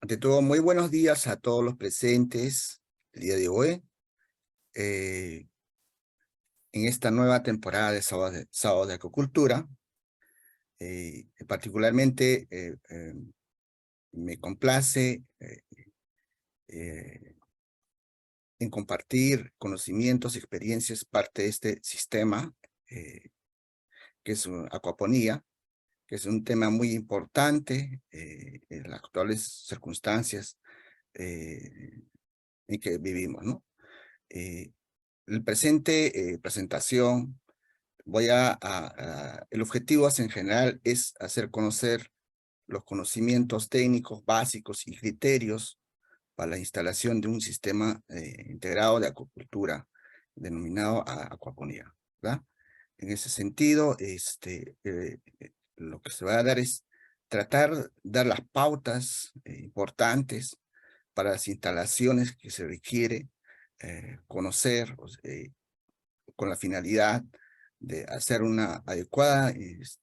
Ante todo, muy buenos días a todos los presentes el día de hoy, eh, en esta nueva temporada de Sábado de Acuicultura. Particularmente me complace eh, en compartir conocimientos y experiencias parte de este sistema que es acuaponía, que es un tema muy importante en las actuales circunstancias en que vivimos, ¿no? Eh, el presente presentación, el objetivo en general es hacer conocer los conocimientos técnicos básicos y criterios para la instalación de un sistema integrado de acuicultura, denominado acuaponía, ¿verdad? En ese sentido, lo que se va a dar es dar las pautas importantes para las instalaciones que se requiere conocer, con la finalidad de hacer una adecuada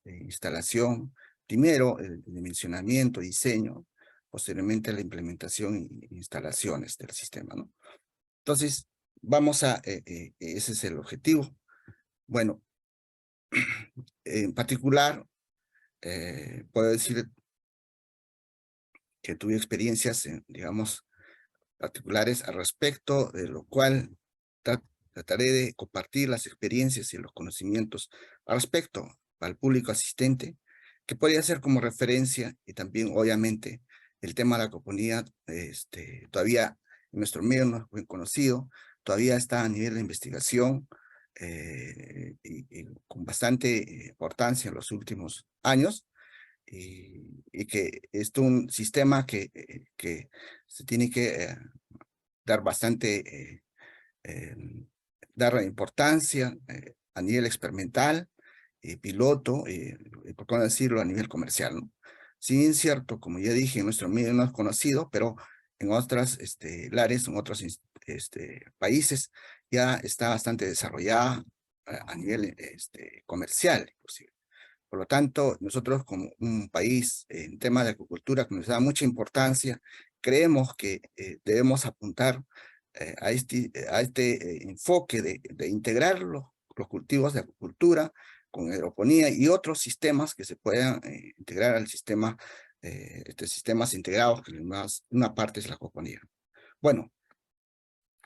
instalación, primero el dimensionamiento, diseño, posteriormente la implementación e instalaciones del sistema, ¿no? Entonces, ese es el objetivo. Bueno, en particular, puedo decir que tuve experiencias, digamos, particulares al respecto, de lo cual trataré de compartir las experiencias y los conocimientos al respecto al público asistente, que podría ser como referencia, y también, obviamente, el tema de la acuaponía, todavía en nuestro medio no es muy conocido, todavía está a nivel de investigación, y con bastante importancia en los últimos años, y que es un sistema que se tiene que dar bastante, eh, dar importancia a nivel experimental, piloto, y por qué no decirlo a nivel comercial, ¿no? Sí, es cierto, como ya dije, en nuestro medio no es conocido, pero en otras lares, en otros países, ya está bastante desarrollada a nivel comercial, inclusive. Por lo tanto, nosotros como un país en tema de acuicultura que nos da mucha importancia, creemos que debemos apuntar a este enfoque de integrar los cultivos de acuicultura con hidroponía y otros sistemas que se puedan integrar al sistema, sistemas integrados, que una parte es la acuaponía. Bueno,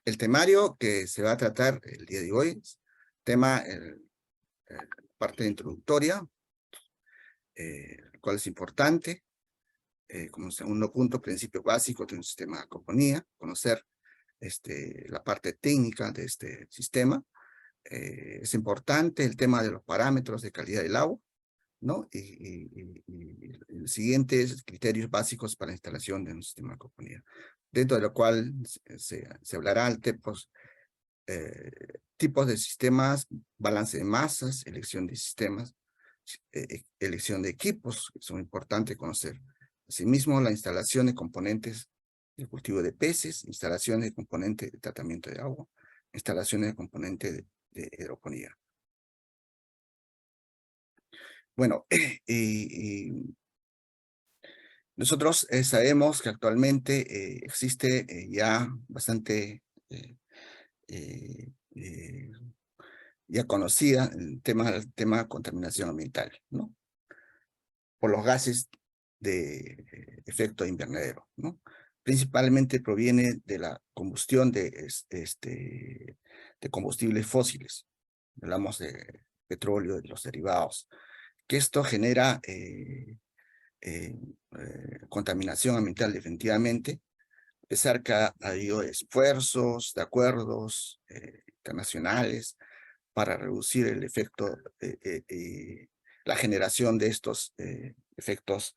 el temario que se va a tratar el día de hoy es parte introductoria, el cual es importante, como segundo punto, principio básico de un sistema de acuaponía, conocer la parte técnica de este sistema. Es importante el tema de los parámetros de calidad del agua, ¿no? Y el siguiente es criterios básicos para la instalación de un sistema de acuaponía, dentro de lo cual se hablará de tipos de sistemas, balance de masas, elección de sistemas, elección de equipos, que son importantes conocer. Asimismo, la instalación de componentes de cultivo de peces, instalaciones de componentes de tratamiento de agua, instalaciones de componentes de hidroponía. Bueno, nosotros sabemos que actualmente existe ya bastante ya conocida el tema de contaminación ambiental, ¿no? Por los gases de efecto invernadero, ¿no? Principalmente proviene de la combustión de combustibles fósiles. Hablamos de petróleo, de los derivados, que esto genera contaminación ambiental definitivamente, a pesar que ha habido esfuerzos de acuerdos internacionales para reducir el efecto, la generación de estos efectos,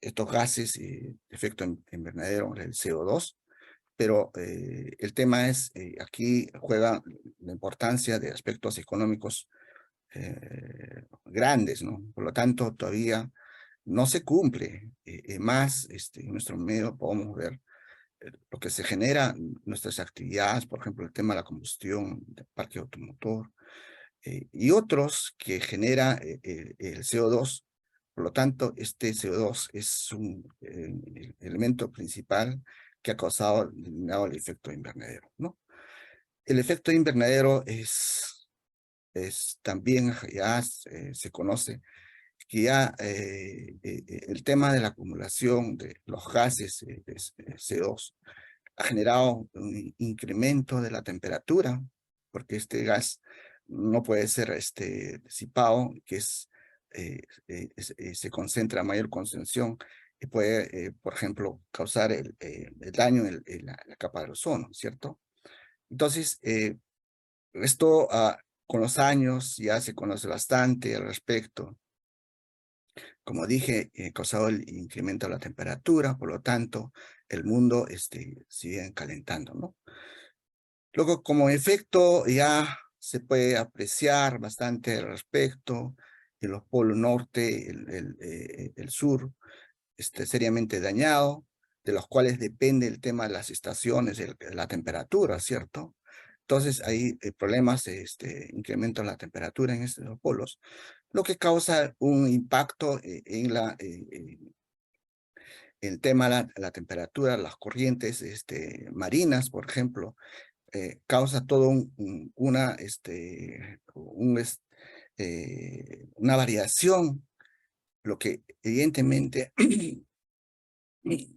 estos gases de efecto invernadero, el CO2, pero el tema es, aquí juega la importancia de aspectos económicos grandes, ¿no? Por lo tanto, todavía no se cumple, más en nuestro medio podemos ver lo que se genera, nuestras actividades, por ejemplo, el tema de la combustión del parque automotor, y otros que genera el CO2, Por lo tanto, este CO2 es un elemento principal que ha causado denominado el efecto invernadero, ¿no? El efecto invernadero es también ya se conoce que ya el tema de la acumulación de los gases de CO2 ha generado un incremento de la temperatura, porque este gas no puede ser disipado, que se concentra a mayor concentración y puede, por ejemplo, causar el daño en la capa del ozono, ¿cierto? Entonces, esto con los años ya se conoce bastante al respecto. Como dije, causado el incremento de la temperatura, por lo tanto, el mundo sigue calentando, ¿no? Luego, como efecto, ya se puede apreciar bastante al respecto, en los polos norte, el sur, seriamente dañado, de los cuales depende el tema de las estaciones, de la temperatura, ¿cierto? Entonces, hay problemas de incremento de la temperatura en estos polos, lo que causa un impacto el tema de la temperatura, las corrientes marinas, por ejemplo, causa todo una variación, lo que evidentemente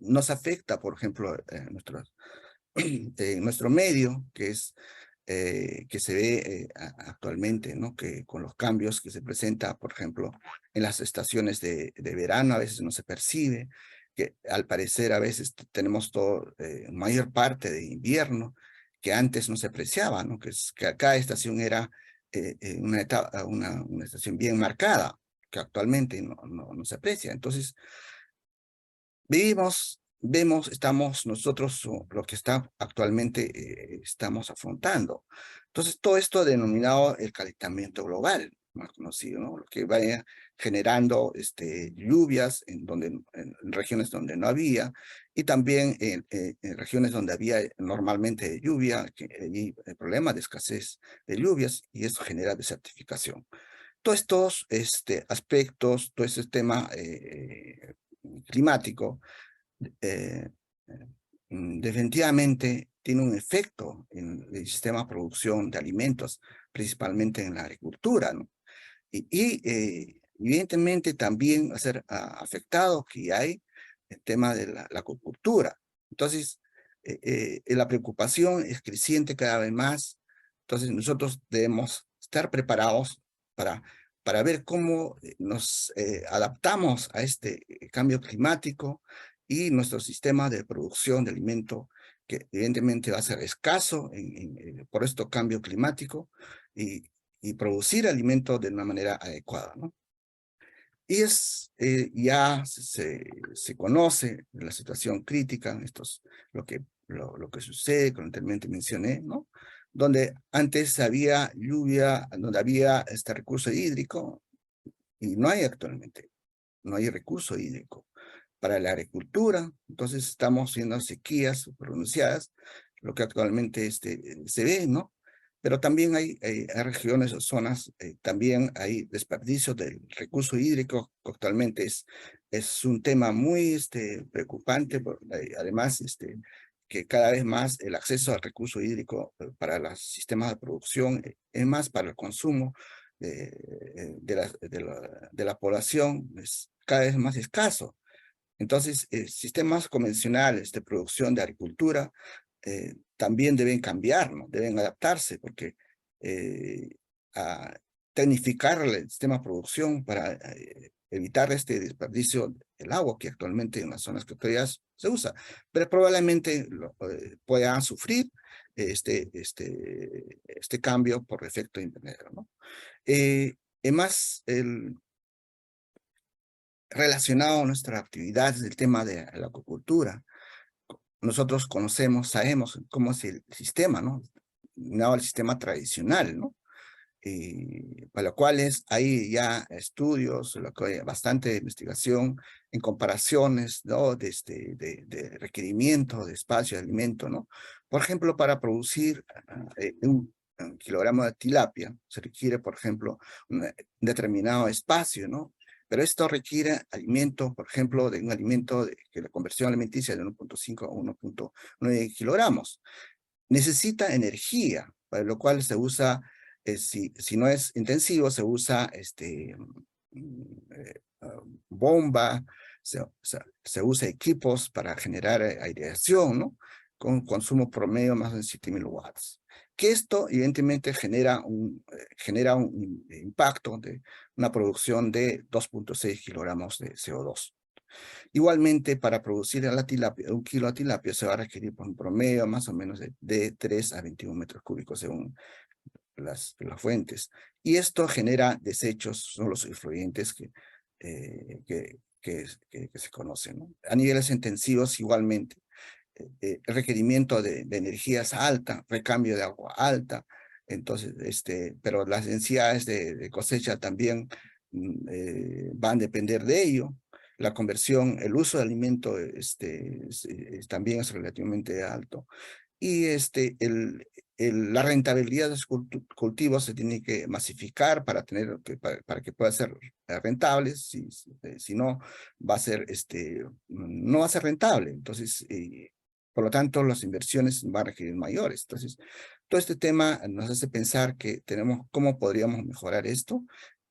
nos afecta, por ejemplo, nuestro medio, que se ve actualmente, ¿no? Que con los cambios que se presenta, por ejemplo, en las estaciones de verano, a veces no se percibe, que al parecer a veces tenemos mayor parte de invierno, que antes no se apreciaba, ¿no? Que cada estación era una estación bien marcada, que actualmente no se aprecia. Entonces, estamos nosotros lo que está actualmente estamos afrontando. Entonces, todo esto denominado el calentamiento global, más conocido, ¿no? Lo que vaya generando lluvias en regiones donde no había, y también en regiones donde había normalmente lluvia, que hay problemas de escasez de lluvias, y eso genera desertificación. Todos estos aspectos, todo ese tema climático, eh, definitivamente tiene un efecto en el sistema de producción de alimentos, principalmente en la agricultura, ¿no? Evidentemente también va a ser afectado que hay el tema de la acuicultura. Entonces, la preocupación es creciente cada vez más. Entonces, nosotros debemos estar preparados para, para ver cómo nos adaptamos a este cambio climático y nuestro sistema de producción de alimento, que evidentemente va a ser escaso por este cambio climático, y producir alimento de una manera adecuada, ¿no? Y ya se conoce la situación crítica, lo que sucede, como anteriormente mencioné, ¿no? Donde antes había lluvia, donde había este recurso hídrico, y no hay actualmente, no hay recurso hídrico para la agricultura. Entonces estamos viendo sequías pronunciadas, lo que actualmente se ve, ¿no? Pero también hay regiones o zonas, también hay desperdicio del recurso hídrico, que actualmente es un tema muy preocupante, además que cada vez más el acceso al recurso hídrico para los sistemas de producción es más para el consumo de la población, es cada vez más escaso. Entonces, sistemas convencionales de producción de agricultura también deben cambiar, ¿no? Deben adaptarse, porque eh, a tecnificar el sistema de producción para evitar este desperdicio del agua que actualmente en las zonas costeras se usa, pero probablemente puedan sufrir este cambio por efecto invernadero, ¿no? Además, relacionado a nuestras actividades del tema de la acuicultura, nosotros sabemos cómo es el sistema, ¿no? No el sistema tradicional, ¿no? Para lo cual hay ya estudios, bastante investigación en comparaciones, ¿no? De requerimiento de espacio de alimento, ¿no? Por ejemplo, para producir un kilogramo de tilapia, se requiere, por ejemplo, un determinado espacio, ¿no? Pero esto requiere alimento, por ejemplo, de un alimento que la conversión alimenticia de 1.5 a 1.9 kilogramos. Necesita energía, para lo cual se usa, si no es intensivo, se usa bomba, se usa equipos para generar aireación, ¿no? Con consumo promedio más de 7.000 watts. Que esto evidentemente genera un impacto de una producción de 2.6 kilogramos de CO2. Igualmente, para producir la tilapia, 1 kilo de tilapia se va a requerir por un promedio más o menos de 3 a 21 metros cúbicos según las fuentes. Y esto genera desechos, son los efluentes que se conocen, ¿no? A niveles intensivos igualmente. El requerimiento de energía es alta, recambio de agua alta, entonces, pero las densidades de cosecha también van a depender de ello. La conversión, el uso de alimento también es relativamente alto. Y la rentabilidad de los cultivos se tiene que masificar para para que pueda ser rentable. Si no, va a ser, no va a ser rentable. Entonces, por lo tanto, las inversiones van a requerir mayores. Entonces, todo este tema nos hace pensar que cómo podríamos mejorar esto.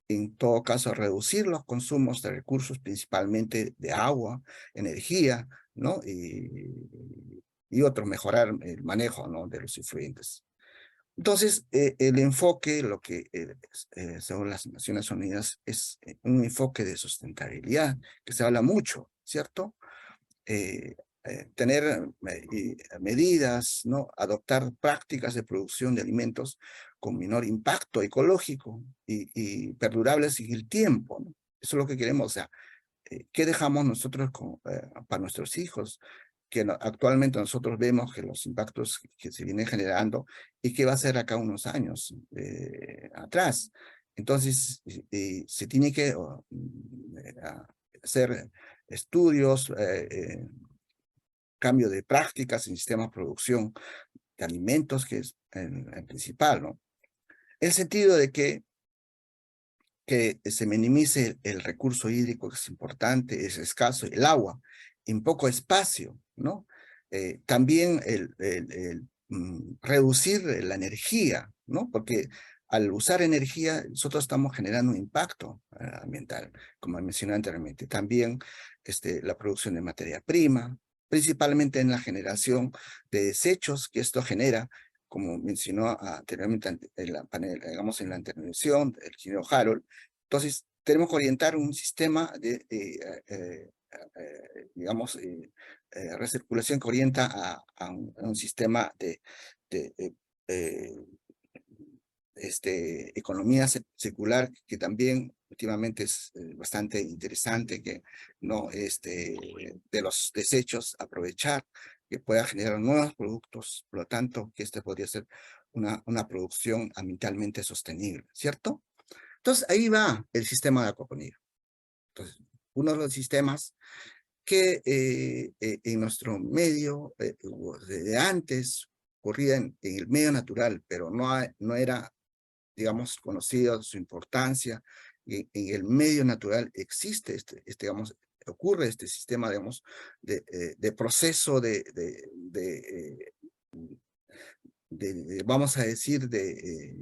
En todo caso, reducir los consumos de recursos, principalmente de agua, energía, ¿no? Y otros, mejorar el manejo, ¿no?, de los influentes. Entonces, el enfoque, según las Naciones Unidas, es un enfoque de sustentabilidad, que se habla mucho, ¿cierto? Tener medidas, ¿no? Adoptar prácticas de producción de alimentos con menor impacto ecológico y perdurables en el tiempo, ¿no? Eso es lo que queremos. O sea, ¿qué dejamos nosotros para nuestros hijos? Que actualmente nosotros vemos que los impactos que se vienen generando y que va a ser acá unos años atrás. Entonces, se tiene que hacer estudios, cambio de prácticas en sistemas de producción de alimentos, que es el principal, ¿no? El sentido de que se minimice el recurso hídrico, que es importante, es escaso, el agua, en poco espacio, ¿no? También reducir la energía, ¿no? Porque al usar energía, nosotros estamos generando un impacto ambiental, como mencioné anteriormente. También la producción de materia prima, principalmente en la generación de desechos que esto genera, como mencionó anteriormente en la panel, digamos, en la intervención del ingeniero Harold. Entonces, tenemos que orientar un sistema de, digamos, recirculación que orienta a un sistema de economía circular, que también últimamente es bastante interesante, que no de los desechos aprovechar, que pueda generar nuevos productos, por lo tanto, que podría ser una producción ambientalmente sostenible, ¿cierto? Entonces, ahí va el sistema de acuaponía. Entonces, uno de los sistemas que en nuestro medio, desde antes, ocurría en el medio natural, pero no era, digamos, conocido su importancia. En el medio natural existe digamos, ocurre este sistema, digamos, de proceso vamos a decir, de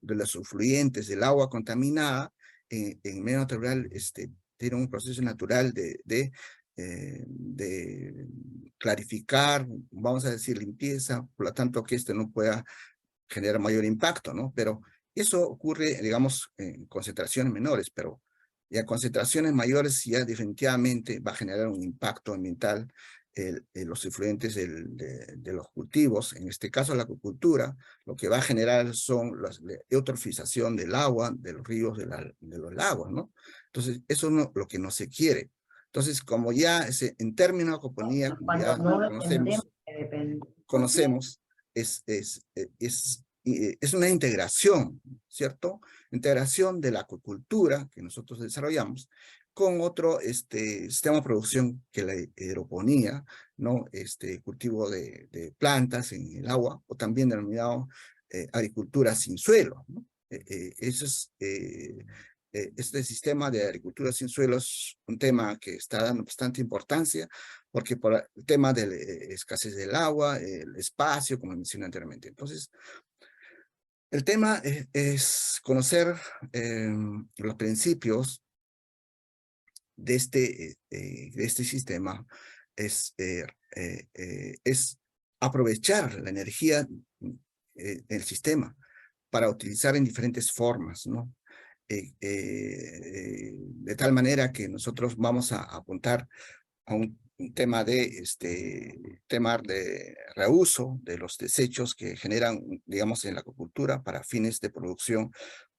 los fluentes, del agua contaminada, en medio natural, tiene un proceso natural de clarificar, vamos a decir, limpieza, por lo tanto que no pueda generar mayor impacto, ¿no? Pero eso ocurre, digamos, en concentraciones menores, pero ya concentraciones mayores ya definitivamente va a generar un impacto ambiental los influentes de los cultivos. En este caso la acuicultura, lo que va a generar son la eutrofización del agua, de los ríos, de los lagos, ¿no? Entonces, eso es lo que no se quiere. Entonces, como ya en términos de acuaponía, como Cuando ya no lo entendemos, conocemos, es una integración, ¿cierto? Integración de la acuicultura que nosotros desarrollamos con otro sistema de producción, que la hidroponía, ¿no? Cultivo de plantas en el agua, o también denominado agricultura sin suelo, ¿no? Eso es este sistema de agricultura sin suelo es un tema que está dando bastante importancia, porque por el tema de la escasez del agua, el espacio, como mencioné anteriormente. Entonces, el tema es conocer los principios de este sistema, es aprovechar la energía del sistema para utilizar en diferentes formas, ¿no? De tal manera que nosotros vamos a apuntar a un tema de reuso de los desechos que generan, digamos, en la acuicultura para fines de producción,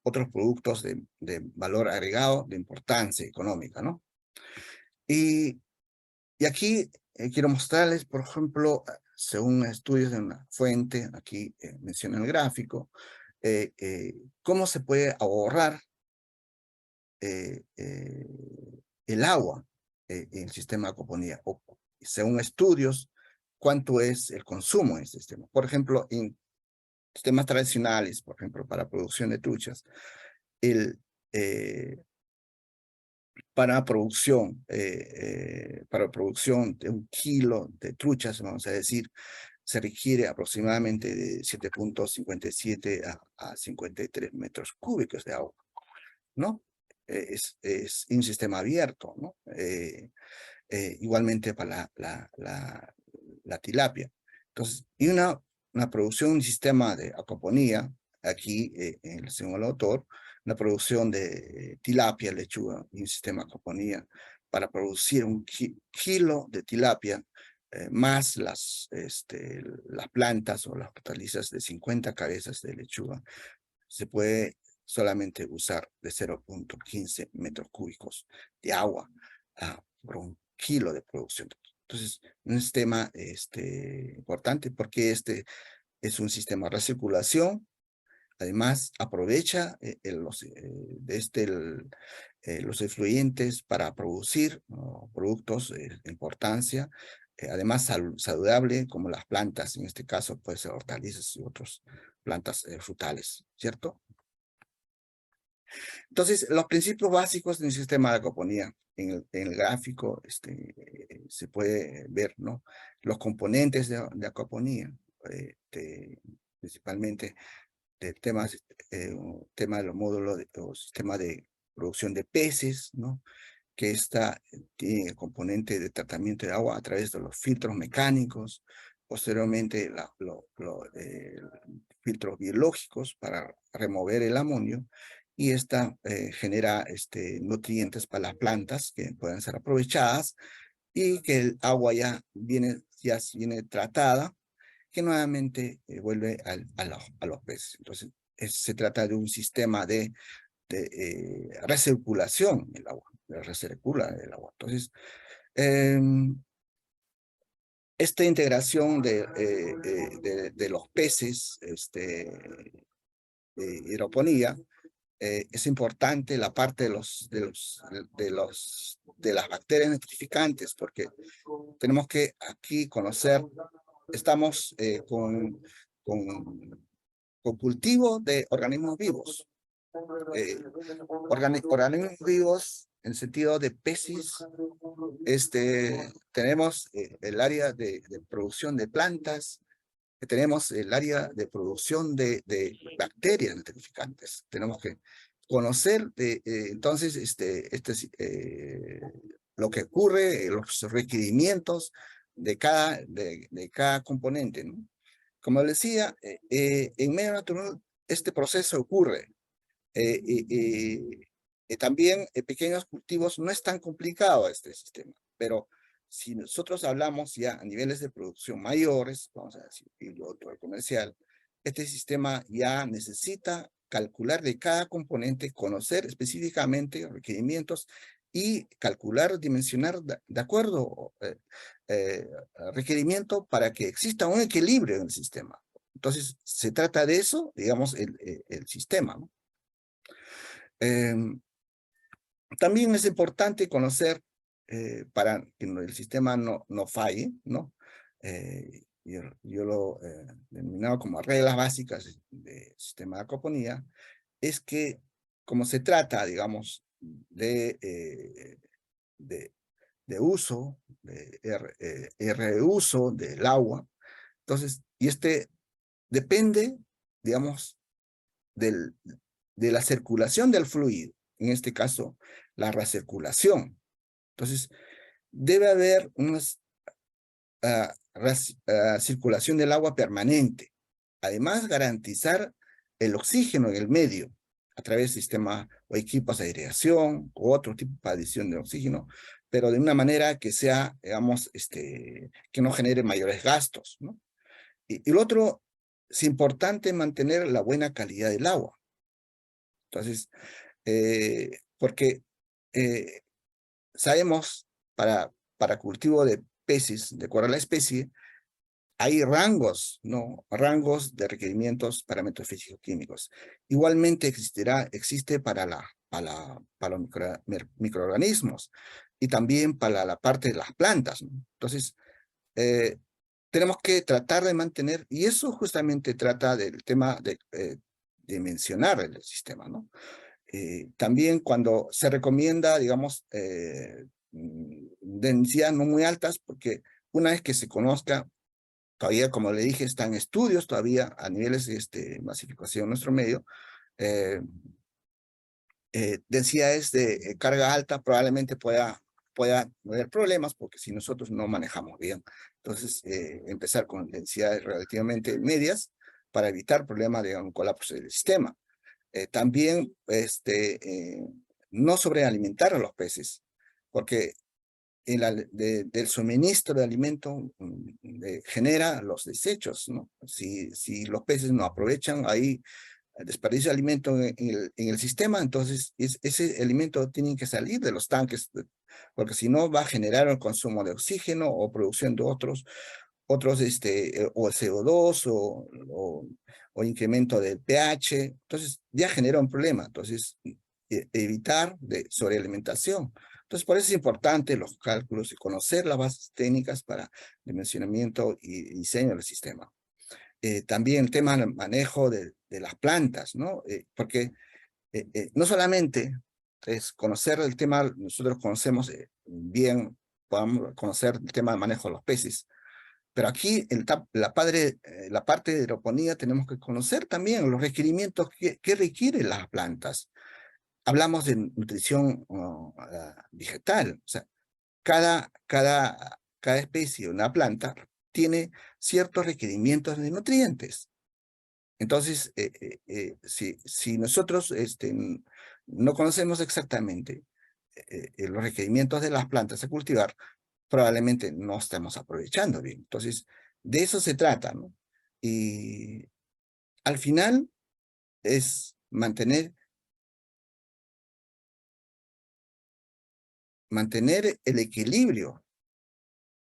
otros productos de valor agregado, de importancia económica, ¿no? Y aquí quiero mostrarles, por ejemplo, según estudios de una fuente, aquí menciona el gráfico, cómo se puede ahorrar eh, eh, el agua en el sistema de acuaponía, o según estudios, cuánto es el consumo en este sistema. Por ejemplo, en sistemas tradicionales, por ejemplo, para producción de truchas, el, para producción de 1 kilo de truchas, vamos a decir, se requiere aproximadamente de 7,57 a 53 metros cúbicos de agua, ¿no? Es un sistema abierto, ¿no? Igualmente para la tilapia. Entonces, y una producción, un sistema de acuaponía, aquí, según el autor, una producción de tilapia, lechuga, y un sistema de acuaponía para producir 1 kilo de tilapia, más las plantas o las hortalizas de 50 cabezas de lechuga, se puede solamente usar de 0,15 metros cúbicos de agua por 1 kilo de producción. Entonces, un sistema importante porque este es un sistema de recirculación. Además, aprovecha los efluentes para producir productos de importancia, además saludable, como las plantas, en este caso puede ser hortalizas y otras plantas frutales, ¿cierto? Entonces, los principios básicos de un sistema de acuaponía, en el gráfico se puede ver, ¿no? Los componentes de acuaponía, principalmente de tema de los módulos o sistema de producción de peces, ¿no? Que tiene el componente de tratamiento de agua a través de los filtros mecánicos, posteriormente filtros biológicos para remover el amonio, y esta genera nutrientes para las plantas que pueden ser aprovechadas, y que el agua ya viene tratada, que nuevamente vuelve a los peces. Entonces, se trata de un sistema de recirculación del agua, recircula el agua. Entonces, esta integración de los peces, hidroponía, es importante la parte de las bacterias nitrificantes, porque tenemos que aquí conocer, estamos con cultivo de organismos vivos, organismos vivos en sentido de peces. Tenemos el área de producción de plantas, tenemos el área de producción de bacterias nitrificantes. Tenemos que conocer entonces lo que ocurre, los requerimientos de cada componente, ¿no? Como les decía, en medio natural este proceso ocurre. También pequeños cultivos no es tan complicado este sistema, pero si nosotros hablamos ya a niveles de producción mayores, vamos a decir, piloto comercial, este sistema ya necesita calcular de cada componente, conocer específicamente los requerimientos y calcular, dimensionar de acuerdo requerimiento para que exista un equilibrio en el sistema. Entonces, se trata de eso, digamos, el sistema, ¿no? También es importante conocer, para que el sistema no falle, ¿no? Yo lo he denominado como reglas básicas del sistema de acuaponía, es que como se trata, digamos, de uso, reuso del agua, entonces, y depende, digamos, de la circulación del fluido, en este caso, la recirculación. Entonces, debe haber una circulación del agua permanente. Además, garantizar el oxígeno en el medio a través de sistemas o equipos de aireación o otro tipo de adición de oxígeno, pero de una manera que sea, digamos, que no genere mayores gastos, ¿no? Y lo otro, es importante mantener la buena calidad del agua. Entonces, porque sabemos, para cultivo de peces, de acuerdo a la especie, hay rangos, ¿no? Rangos de requerimientos, parámetros físico-químicos. Igualmente existe para los microorganismos y también para la parte de las plantas, ¿no? Entonces, tenemos que tratar de mantener, y eso justamente trata del tema de dimensionar el sistema, ¿no? También cuando se recomienda, digamos, densidades no muy altas, porque una vez que se conozca, todavía, como le dije, están estudios todavía a niveles de masificación en nuestro medio, eh, densidades de carga alta probablemente pueda haber problemas, porque si nosotros no manejamos bien. Entonces, empezar con densidades relativamente medias para evitar problemas de un colapso del sistema. También no sobrealimentar a los peces, porque del suministro de alimento genera los desechos, ¿no? Si los peces no aprovechan ahí el desperdicio de alimento en el sistema, entonces ese alimento tiene que salir de los tanques, porque si no va a generar el consumo de oxígeno o producción de otros o CO2 o incremento del pH, entonces ya genera un problema, entonces evitar de sobrealimentación. Entonces por eso es importante los cálculos y conocer las bases técnicas para dimensionamiento y diseño del sistema. También el tema del manejo de las plantas, ¿no? Porque no solamente es conocer el tema, nosotros conocemos bien, podemos conocer el tema del manejo de los peces, pero aquí, la parte de hidroponía, tenemos que conocer también los requerimientos que requieren las plantas. Hablamos de nutrición vegetal, o sea, cada especie de una planta tiene ciertos requerimientos de nutrientes. Entonces, si nosotros no conocemos exactamente los requerimientos de las plantas a cultivar, probablemente no estamos aprovechando bien. Entonces, de eso se trata, ¿no? Y al final es mantener el equilibrio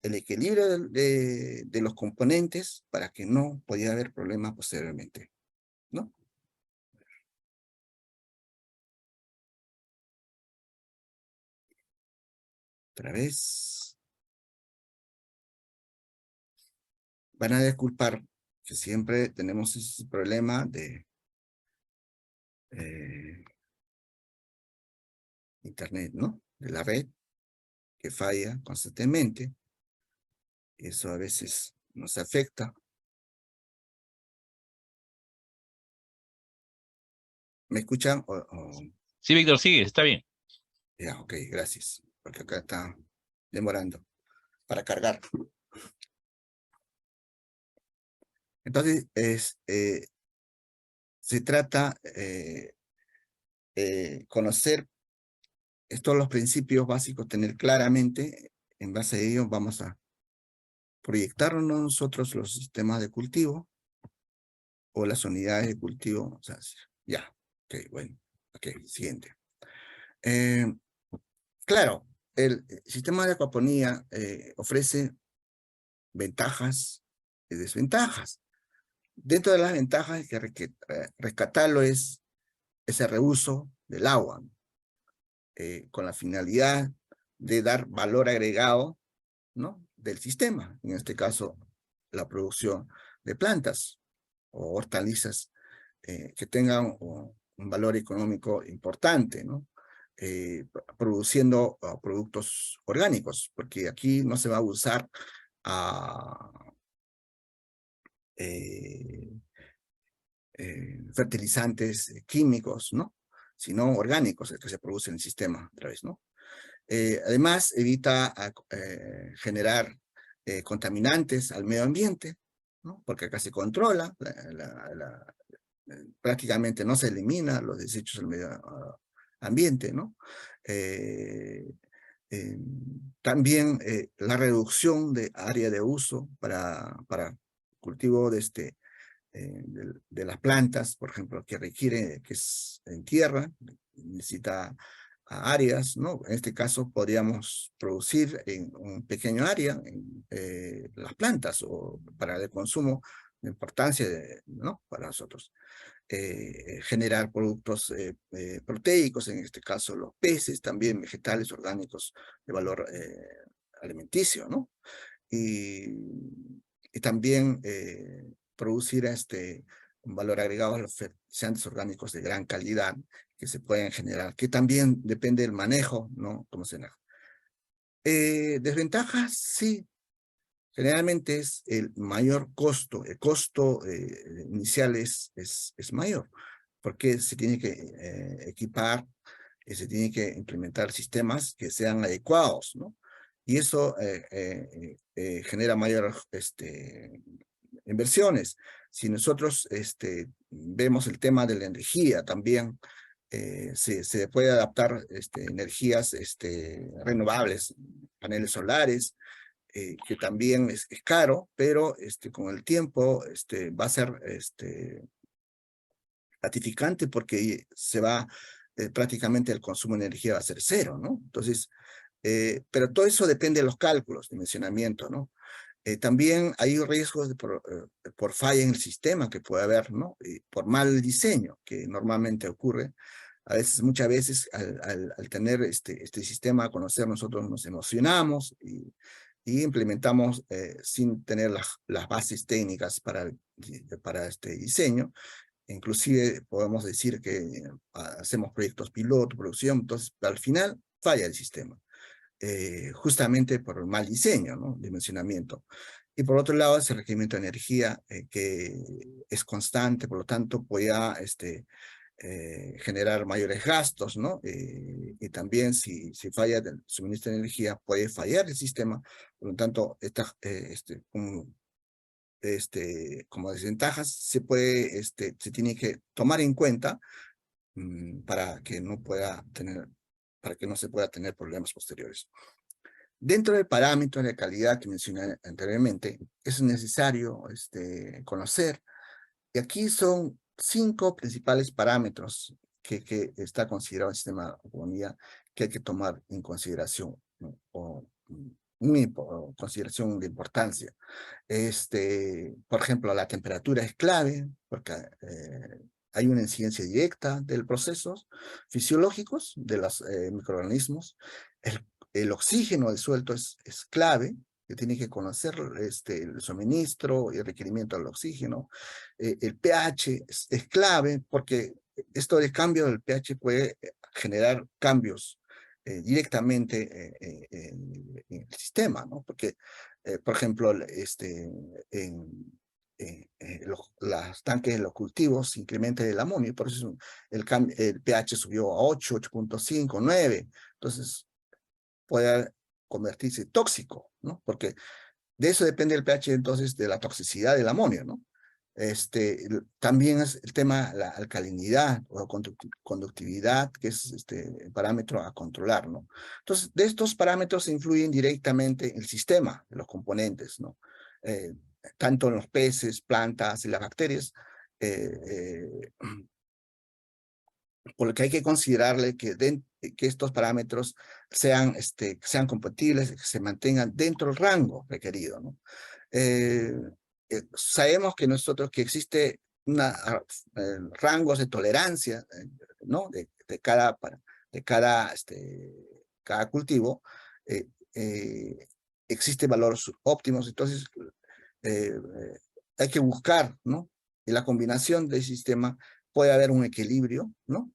de los componentes para que no pudiera haber problemas posteriormente, ¿no? Otra vez. Van a disculpar que siempre tenemos ese problema de internet, ¿no? De la red que falla constantemente. Eso a veces nos afecta. ¿Me escuchan? Sí, Víctor, sigue, está bien. Ya, ok, gracias. Porque acá está demorando para cargar. Entonces, se trata conocer estos los principios básicos, tener claramente, en base a ellos vamos a proyectarnos nosotros los sistemas de cultivo o las unidades de cultivo. O sea, ya, ok, bueno, ok, siguiente. Claro, el sistema de acuaponía ofrece ventajas y desventajas. Dentro de las ventajas hay que rescatarlo es ese reuso del agua, con la finalidad de dar valor agregado, ¿no? Del sistema, en este caso la producción de plantas o hortalizas que tengan un valor económico importante, ¿no? Produciendo productos orgánicos, porque aquí no se va a usar fertilizantes químicos, ¿no? Sino orgánicos, el que se produce en el sistema, otra vez, ¿no? Además, evita generar contaminantes al medio ambiente, ¿no? Porque acá se controla, prácticamente no se elimina los desechos del medio ambiente, ¿no? Eh, eh, También la reducción de área de uso para cultivo de las plantas, por ejemplo, que requiere, que es en tierra, necesita áreas, ¿no? En este caso podríamos producir en un pequeño área las plantas o para el consumo de importancia, ¿no? Para nosotros. Generar productos proteicos, en este caso los peces, también vegetales orgánicos de valor alimenticio, ¿no? Y también producir un valor agregado a los fertilizantes orgánicos de gran calidad que se pueden generar, que también depende del manejo, ¿no? Cómo se maneja. Desventajas, sí. Generalmente es el mayor costo, el costo inicial es mayor, porque se tiene que equipar, se tiene que implementar sistemas que sean adecuados, ¿no? Y eso genera mayor inversiones. Si nosotros vemos el tema de la energía también, se puede adaptar energías renovables, paneles solares, que también es caro, pero con el tiempo va a ser gratificante porque se va, prácticamente el consumo de energía va a ser cero, ¿no? Entonces, pero todo eso depende de los cálculos, dimensionamiento, ¿no? También hay riesgos por falla en el sistema que puede haber, ¿no? Por mal diseño, que normalmente ocurre. A veces, muchas veces, al tener este sistema a conocer, nosotros nos emocionamos y implementamos sin tener las bases técnicas para este diseño. Inclusive podemos decir que hacemos proyectos piloto, producción, entonces al final falla el sistema. Justamente por el mal diseño, ¿no? Dimensionamiento. Y por otro lado, ese requerimiento de energía que es constante, por lo tanto, puede generar mayores gastos, ¿no? Y también si falla el suministro de energía, puede fallar el sistema, por lo tanto, como desventajas se tiene que tomar en cuenta para que no se pueda tener problemas posteriores. Dentro del parámetro de calidad que mencioné anteriormente, es necesario conocer, y aquí son 5 principales parámetros que está considerado el sistema de economía que hay que tomar en consideración, ¿no? O consideración de importancia. Por ejemplo, la temperatura es clave, porque hay una incidencia directa de los procesos fisiológicos de los microorganismos. El oxígeno del suelo es clave, que tiene que conocer el suministro y el requerimiento del oxígeno. El pH es clave, porque esto del cambio del pH puede generar cambios directamente en el sistema, ¿no? Porque, por ejemplo, los tanques de los cultivos se incrementa el amonio, por eso el pH subió a 8, 8.5, 9. Entonces, puede convertirse tóxico, ¿no? Porque de eso depende el pH, entonces, de la toxicidad del amonio, ¿no? También es el tema la alcalinidad o conductividad, que es el parámetro a controlar, ¿no? Entonces, de estos parámetros influyen directamente el sistema de los componentes, ¿no? Tanto en los peces, plantas y las bacterias, por lo que hay que considerarle que estos parámetros sean compatibles, que se mantengan dentro del rango requerido, ¿no? Sabemos que existe rangos de tolerancia, ¿no? De cada cultivo, existe valores óptimos, entonces hay que buscar, ¿no? Y la combinación del sistema puede haber un equilibrio, ¿no?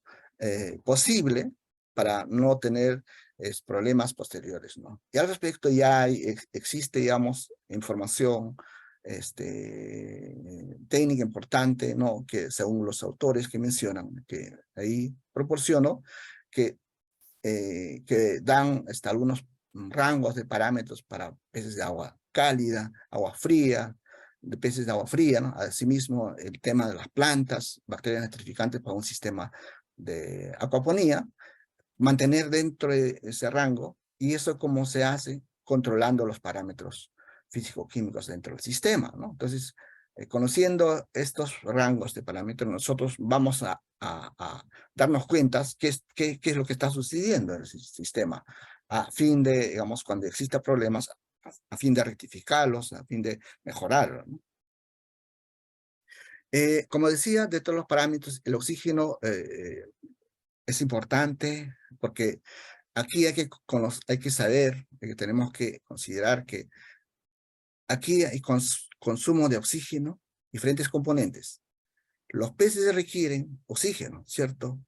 Posible para no tener problemas posteriores, ¿no? Y al respecto ya existe, digamos, información técnica importante, ¿no? Que según los autores que mencionan, que ahí proporciono, que dan hasta algunos rangos de parámetros para peces de agua cálida, agua fría, de peces de agua fría, ¿no? Asimismo, el tema de las plantas, bacterias nitrificantes para un sistema de acuaponía, mantener dentro de ese rango, y eso cómo se hace controlando los parámetros físico-químicos dentro del sistema, ¿no? Entonces, conociendo estos rangos de parámetros, nosotros vamos a darnos cuenta qué es lo que está sucediendo en el sistema, a fin de, digamos, cuando exista problemas, a fin de rectificarlos, a fin de mejorarlos, ¿no? Como decía, de todos los parámetros, el oxígeno es importante porque aquí hay que saber, que tenemos que considerar que aquí hay consumo de oxígeno, diferentes componentes. Los peces requieren oxígeno, ¿cierto?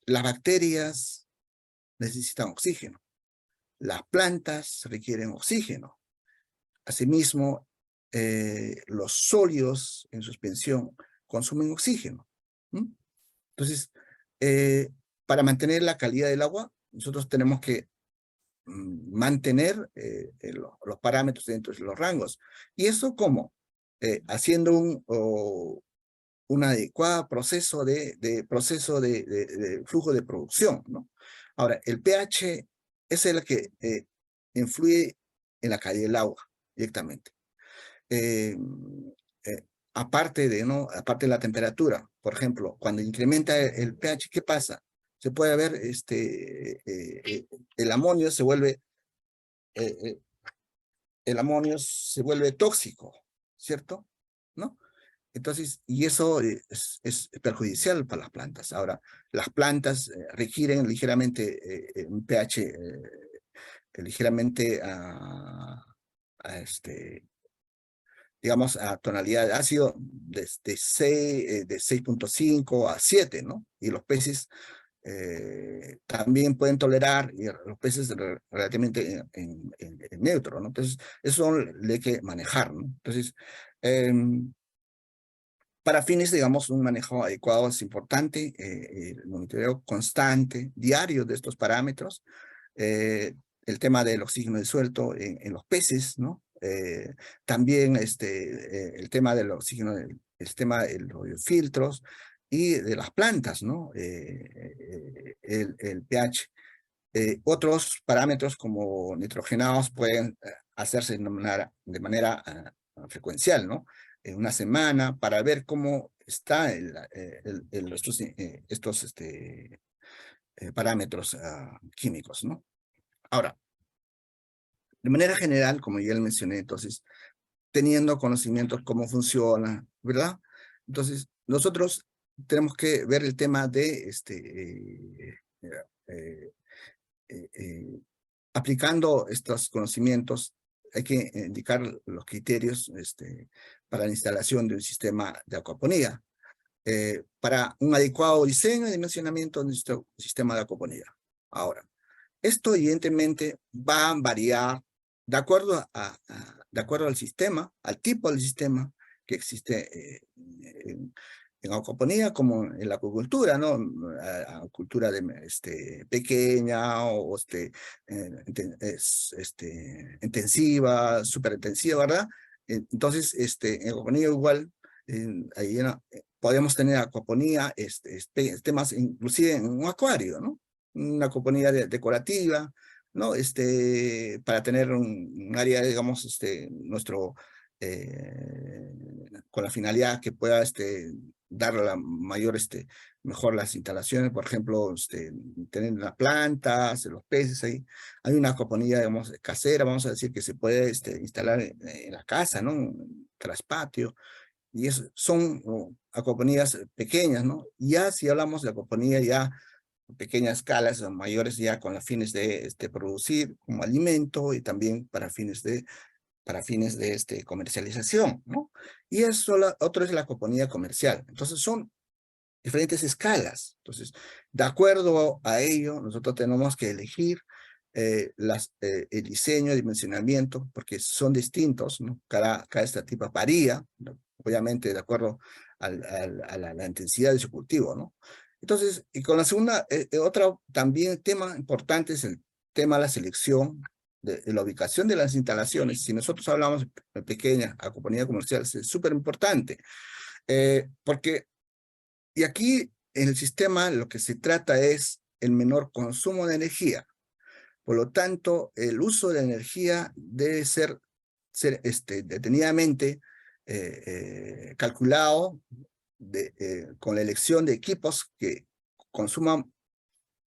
Las bacterias necesitan oxígeno. Las plantas requieren oxígeno. Asimismo, los sólidos en suspensión consumen oxígeno. ¿Mm? Entonces, para mantener la calidad del agua, nosotros tenemos que mantener los parámetros dentro de los rangos. ¿Y eso cómo? Haciendo un adecuado proceso de flujo de producción, ¿no? Ahora, el pH es el que influye en la calidad del agua directamente. Eh, aparte de la temperatura, por ejemplo, cuando incrementa el pH, ¿qué pasa? Se puede ver, el amonio se vuelve eh, tóxico, ¿cierto? ¿No? Entonces, y eso es perjudicial para las plantas. Ahora, las plantas requieren ligeramente un pH ligeramente digamos, a tonalidad de ácido de 6.5 a 7, ¿no? Y los peces también pueden tolerar, y los peces relativamente en neutro, ¿no? Entonces, eso le hay que manejar, ¿no? Entonces, para fines, digamos, un manejo adecuado es importante, el monitoreo constante, diario de estos parámetros, el tema del oxígeno disuelto en los peces, ¿no? También el tema del oxígeno, el tema de los filtros y de las plantas, ¿no? El pH. Otros parámetros como nitrogenados pueden hacerse de manera frecuencial, ¿no? En una semana para ver cómo está estos parámetros químicos, ¿no? Ahora, de manera general, como ya le mencioné, entonces, teniendo conocimientos cómo funciona, ¿verdad? Entonces, nosotros tenemos que ver el tema de eh, aplicando estos conocimientos, hay que indicar los criterios para la instalación de un sistema de acuaponía, para un adecuado diseño y dimensionamiento de nuestro sistema de acuaponía. Ahora, esto evidentemente va a variar de acuerdo al sistema, al tipo del sistema que existe en acuaponía como en la acuicultura, ¿no? Acuicultura pequeña o intensiva, superintensiva, ¿verdad? Entonces, en acuaponía igual, ahí podemos tener acuaponía, temas inclusive en un acuario, ¿no? Una acuaponía decorativa, ¿no? Para tener un área, digamos, con la finalidad que pueda dar la mayor, mejor las instalaciones, por ejemplo, tener las plantas, los peces ahí. Hay una acuaponía, digamos, casera, vamos a decir, que se puede instalar en la casa, ¿no? Tras patio. Y son acuaponías pequeñas, ¿no? Ya si hablamos de acuaponía ya a pequeña escala, son mayores ya con los fines de producir como alimento y también para fines de comercialización, ¿no? Y otro es la acuaponía comercial. Entonces son diferentes escalas. Entonces, de acuerdo a ello, nosotros tenemos que elegir el diseño, el dimensionamiento, porque son distintos, ¿no? Cada tipo varía, ¿no? Obviamente de acuerdo a la intensidad de su cultivo, ¿no? Entonces, y con la segunda, otra también tema importante es el tema de la selección, de la ubicación de las instalaciones. Si nosotros hablamos de pequeña a compañía comercial, es súper importante, porque, y aquí en el sistema lo que se trata es el menor consumo de energía. Por lo tanto, el uso de la energía debe ser detenidamente calculado con la elección de equipos que consuman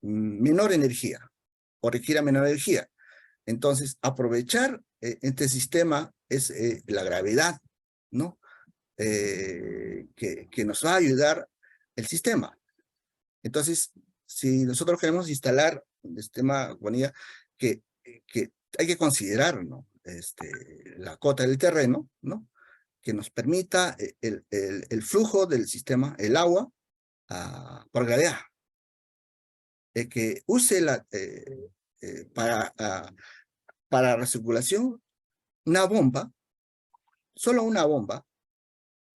menor energía o requiera menor energía. Entonces, aprovechar este sistema es la gravedad, ¿no? Que nos va a ayudar el sistema. Entonces, si nosotros queremos instalar un sistema que, que hay que considerar, ¿no? La cota del terreno, ¿no? Que nos permita el flujo del sistema, el agua, por gravedad. Que use para recirculación una bomba, solo una bomba,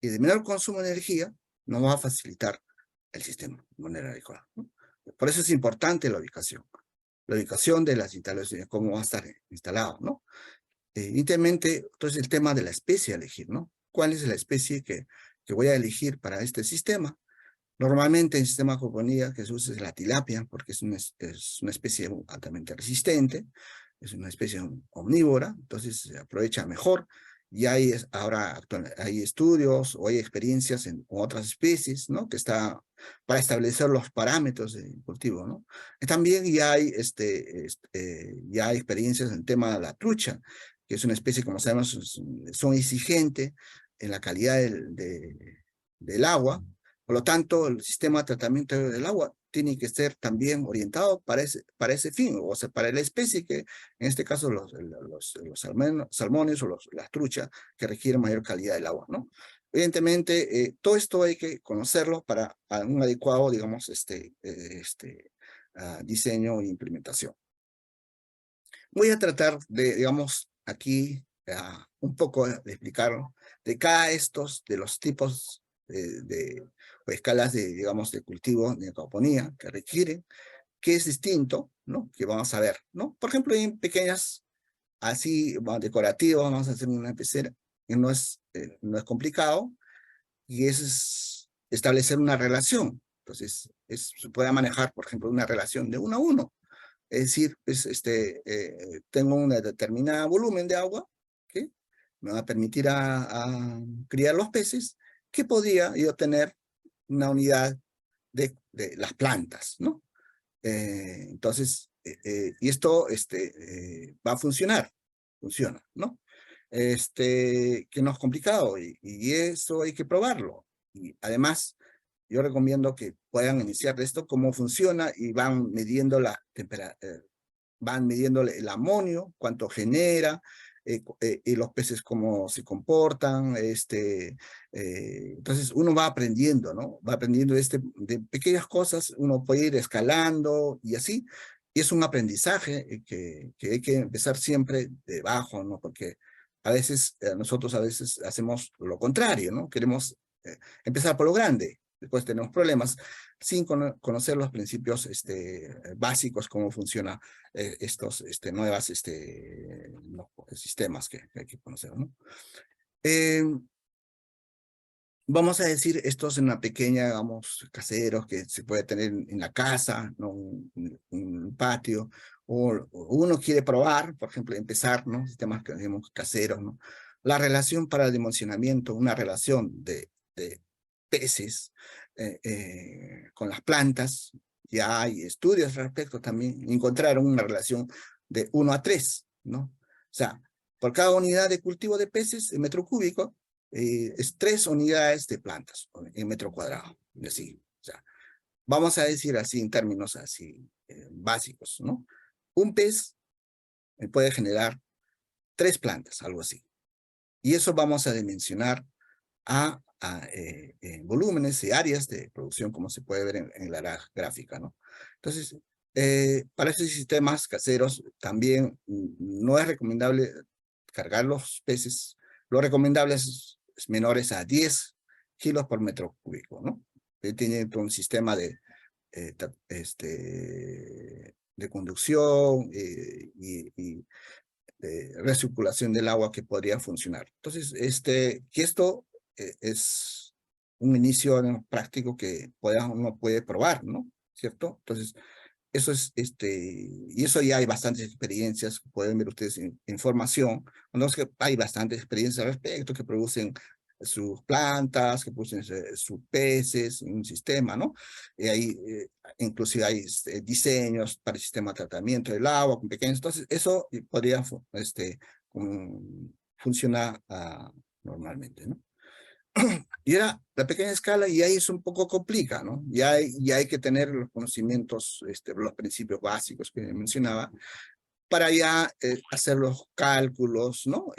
y de menor consumo de energía, nos va a facilitar el sistema de manera adecuada, ¿no? Por eso es importante la ubicación de las instalaciones, cómo va a estar instalado, ¿no? Íntimamente, entonces el tema de la especie a elegir, ¿no? ¿Cuál es la especie que voy a elegir para este sistema? Normalmente en sistema de acuaponía que se usa es la tilapia, porque es una especie altamente resistente, es una especie omnívora, entonces se aprovecha mejor. Y ahora hay estudios o hay experiencias con otras especies, ¿no? Que está para establecer los parámetros de cultivo, ¿no? Y también ya hay, ya hay experiencias en el tema de la trucha, que es una especie, como sabemos, son exigentes en la calidad del agua. Por lo tanto, el sistema de tratamiento del agua tiene que ser también orientado para ese fin, o sea, para la especie que, en este caso, los salmones o las truchas que requieren mayor calidad del agua, ¿no? Evidentemente, todo esto hay que conocerlo para un adecuado, digamos, diseño e implementación. Voy a tratar de, digamos, aquí un poco de explicar de cada de los tipos o escalas de, digamos, de cultivo de acuaponía que requieren, que es distinto, ¿no? Que vamos a ver, ¿no? Por ejemplo, en pequeñas, así, decorativas, vamos a hacer una pecera, que no es complicado, y es establecer una relación. Entonces, se puede manejar, por ejemplo, una relación de 1 a 1. Es decir, pues, tengo un determinado volumen de agua que me va a permitir a criar los peces, que podría yo tener una unidad de las plantas, ¿no? Entonces, y esto va a funcionar, funciona, ¿no? Que no es complicado y eso hay que probarlo. Y además, yo recomiendo que puedan iniciar esto, cómo funciona y van midiendo la temperatura, van midiendo el amonio, cuánto genera, y los peces cómo se comportan, entonces uno va aprendiendo, ¿no? Va aprendiendo de pequeñas cosas, uno puede ir escalando y así, y es un aprendizaje que hay que empezar siempre de bajo, ¿no? Porque nosotros a veces hacemos lo contrario, ¿no? Queremos empezar por lo grande, después tenemos problemas sin conocer los principios básicos, cómo funcionan estos nuevos sistemas que hay que conocer, ¿no? Vamos a decir, esto es una pequeña, digamos, caseros que se puede tener en la casa, ¿no? Un patio, o uno quiere probar, por ejemplo, empezar, ¿no? Sistemas que digamos caseros, ¿no? La relación para el dimensionamiento, una relación de peces con las plantas, ya hay estudios al respecto también, encontraron una relación de 1 a 3, ¿no? O sea, por cada unidad de cultivo de peces en metro cúbico, es 3 unidades de plantas en metro cuadrado, así. O sea, vamos a decir así en términos así básicos, ¿no? Un pez puede generar 3 plantas, algo así. Y eso vamos a dimensionar a volúmenes y áreas de producción, como se puede ver en la gráfica, ¿no? Entonces, para estos sistemas caseros también no es recomendable cargar los peces. Lo recomendable es menores a 10 kilos por metro cúbico, ¿no? Tiene un sistema de conducción y recirculación del agua que podría funcionar. Entonces, que esto es un inicio práctico que uno puede probar, ¿no? ¿Cierto? Entonces, eso es, y eso ya hay bastantes experiencias, pueden ver ustedes información, no es que hay bastantes experiencias al respecto, que producen sus plantas, que producen sus peces, en un sistema, ¿no? Y ahí, inclusive hay diseños para el sistema de tratamiento del agua, con pequeños, entonces eso podría funcionar normalmente, ¿no? Y era la pequeña escala y ahí es un poco complica, ¿no? Ya hay que tener los conocimientos, los principios básicos que mencionaba, para ya hacer los cálculos, ¿no?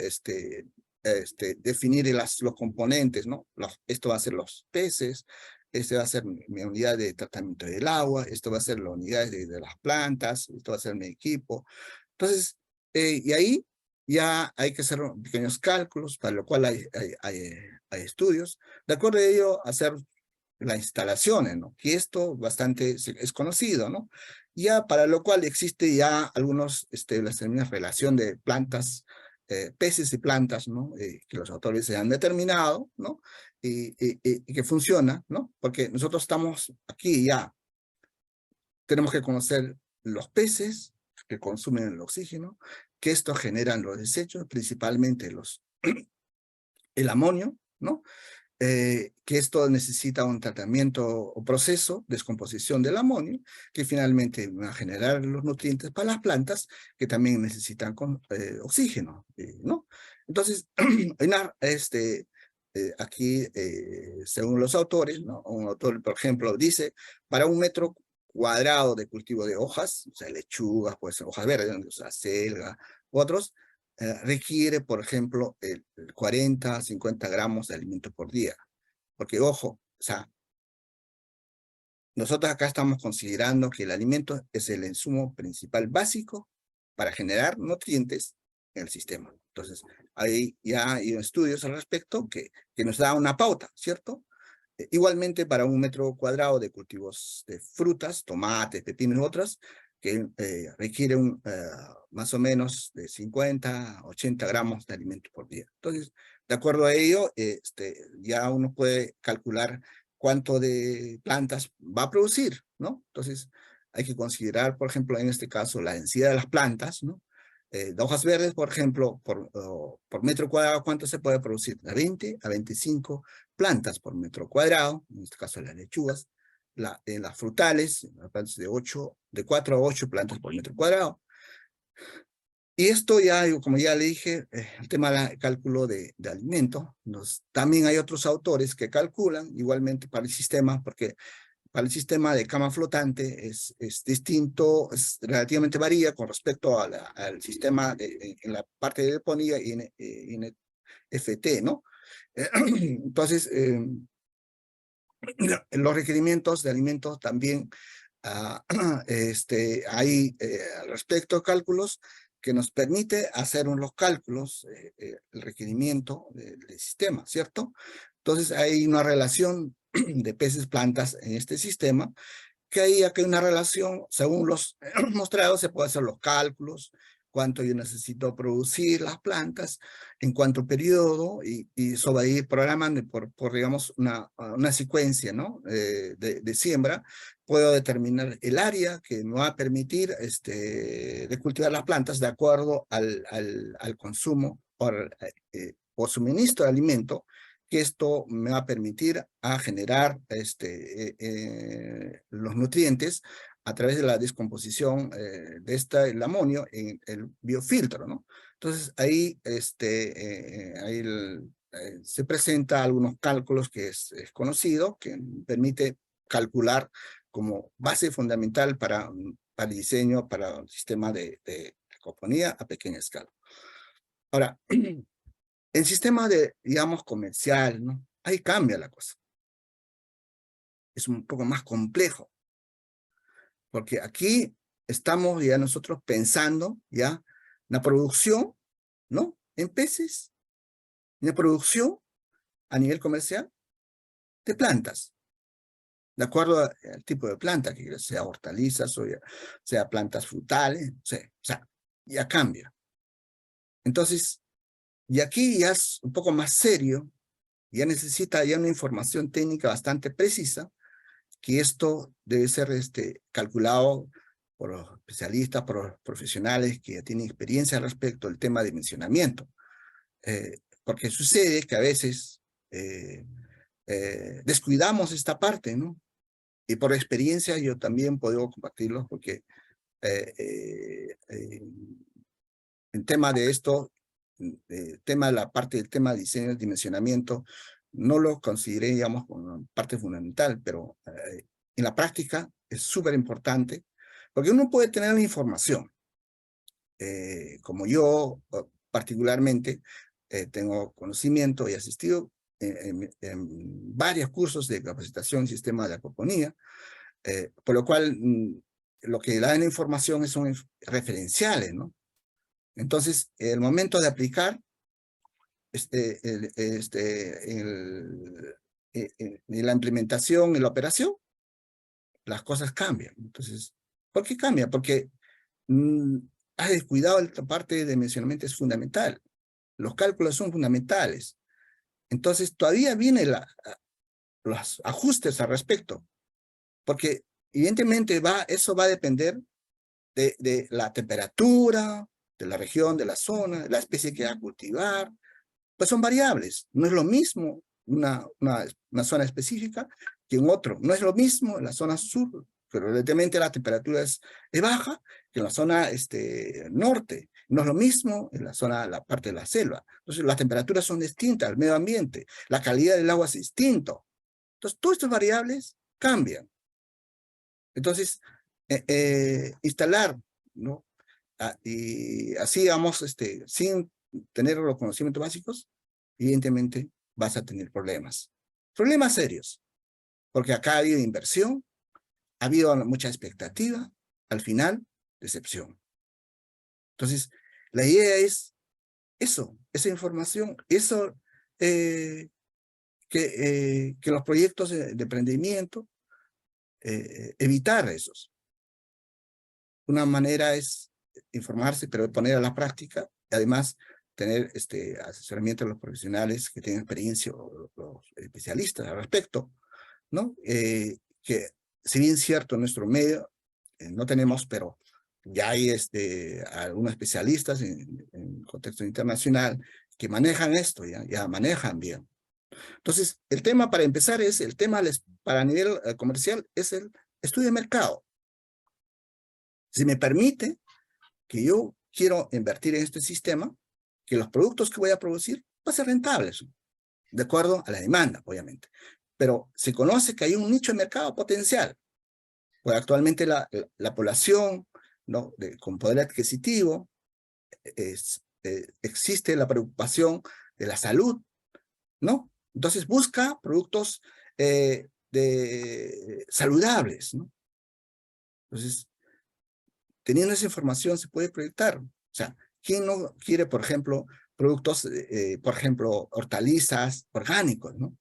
Definir los componentes, ¿no? Esto va a ser los peces, este va a ser mi unidad de tratamiento del agua, esto va a ser la unidad de las plantas, esto va a ser mi equipo. Entonces, y ahí ya hay que hacer pequeños cálculos, para lo cual hay estudios. De acuerdo a ello, hacer las instalaciones, ¿no? Que esto bastante es conocido, ¿no? Ya para lo cual existe ya algunos, las terminas relación de plantas, peces y plantas, ¿no? Que los autores se han determinado, ¿no? Y que funciona, ¿no? Porque nosotros estamos aquí ya, tenemos que conocer los peces que consumen el oxígeno, que esto generan los desechos, principalmente el amonio, ¿no? Que esto necesita un tratamiento o proceso, descomposición del amonio, que finalmente va a generar los nutrientes para las plantas, que también necesitan oxígeno, ¿no? Entonces, aquí, según los autores, ¿no? Un autor, por ejemplo, dice, para 1 metro cuadrado de cultivo de hojas, o sea, lechugas, pues hojas verdes, o sea, selga, u otros, requiere, por ejemplo, el 40 a 50 gramos de alimento por día. Porque, ojo, o sea, nosotros acá estamos considerando que el alimento es el insumo principal básico para generar nutrientes en el sistema. Entonces, ahí ya hay estudios al respecto que nos da una pauta, ¿cierto? Igualmente, para 1 metro cuadrado de cultivos de frutas, tomates, pepinos y otras, que requiere más o menos de 50 a 80 gramos de alimento por día. Entonces, de acuerdo a ello, ya uno puede calcular cuánto de plantas va a producir, ¿no? Entonces, hay que considerar, por ejemplo, en este caso, la densidad de las plantas, ¿no? De hojas verdes, por ejemplo, por metro cuadrado, ¿cuánto se puede producir? De 20 a 25 plantas por metro cuadrado, en este caso las lechugas, en las frutales, las plantas de 4 a 8 plantas por metro cuadrado. Y esto ya, como ya le dije, el tema del cálculo de alimentos, también hay otros autores que calculan igualmente para el sistema, porque para el sistema de cama flotante es distinto, relativamente varía con respecto al sistema en la parte de deponía y en FT, ¿no? Entonces, los requerimientos de alimentos también hay al respecto cálculos que nos permite hacer los cálculos, el requerimiento del sistema, ¿cierto? Entonces hay una relación de peces plantas en este sistema, que ahí acá hay una relación, según los mostrados se puede hacer los cálculos, cuánto yo necesito producir las plantas, en cuánto periodo, y eso va a ir programando digamos, una secuencia, ¿no? De siembra. Puedo determinar el área que me va a permitir de cultivar las plantas de acuerdo al consumo o suministro de alimento, que esto me va a permitir a generar los nutrientes a través de la descomposición de el amonio en el biofiltro, ¿no? Entonces ahí, se presenta algunos cálculos que es conocido, que permite calcular como base fundamental para el diseño, para un sistema de ecofonía a pequeña escala. Ahora, el sistema digamos, comercial, ¿no? ahí cambia la cosa. Es un poco más complejo, porque aquí estamos ya nosotros pensando ya en la producción, ¿no? En peces, en la producción a nivel comercial de plantas, de acuerdo al tipo de planta, que sea hortalizas o sea plantas frutales, o sea, ya cambia. Entonces, y aquí ya es un poco más serio, ya necesita ya una información técnica bastante precisa, que esto debe ser calculado por los especialistas, por los profesionales que ya tienen experiencia al respecto del tema de dimensionamiento. Porque sucede que a veces descuidamos esta parte, ¿no? Y por experiencia yo también puedo compartirlos porque el tema de esto, la parte del tema de diseño y dimensionamiento, no lo consideré, digamos, como parte fundamental, pero en la práctica es súper importante, porque uno puede tener la información, como yo particularmente tengo conocimiento y asistido en varios cursos de capacitación en sistema de acuaponía, por lo cual lo que da la información son referenciales, ¿no? Entonces, el momento de aplicar la implementación y la operación, las cosas cambian. Entonces, ¿por qué cambia? Porque has descuidado esta parte de dimensionamiento, es fundamental. Los cálculos son fundamentales. Entonces, todavía vienen los ajustes al respecto, porque evidentemente eso va a depender de la temperatura, de la región, de la zona, la especie que va a cultivar, pues son variables. No es lo mismo una zona específica que en otro. No es lo mismo en la zona sur, pero evidentemente la temperatura es baja que en la zona norte. No es lo mismo en la parte de la selva. Entonces las temperaturas son distintas, el medio ambiente, la calidad del agua es distinto. Entonces todas estas variables cambian. Entonces, instalar, ¿no? Y así vamos, sin tener los conocimientos básicos, evidentemente vas a tener problemas. Problemas serios, porque acá ha habido inversión, ha habido mucha expectativa, al final, decepción. Entonces, la idea es eso, esa información, eso que los proyectos de emprendimiento, evitar esos. Una manera es informarse, pero poner a la práctica, y además tener asesoramiento de los profesionales que tienen experiencia o los especialistas al respecto, ¿no? Que si bien es cierto en nuestro medio no tenemos, pero ya hay algunos especialistas en contexto internacional que manejan esto, ya manejan bien. Entonces, el tema para empezar es, el tema para nivel comercial es el estudio de mercado. Si me permite que yo quiero invertir en este sistema, que los productos que voy a producir van a ser rentables, de acuerdo a la demanda, obviamente. Pero se conoce que hay un nicho de mercado potencial, pues actualmente la población, ¿no? Con poder adquisitivo, existe la preocupación de la salud, ¿no? Entonces busca productos saludables, ¿no? Entonces, teniendo esa información se puede proyectar. O sea, ¿quién no quiere, por ejemplo, productos, por ejemplo, hortalizas orgánicos, ¿no?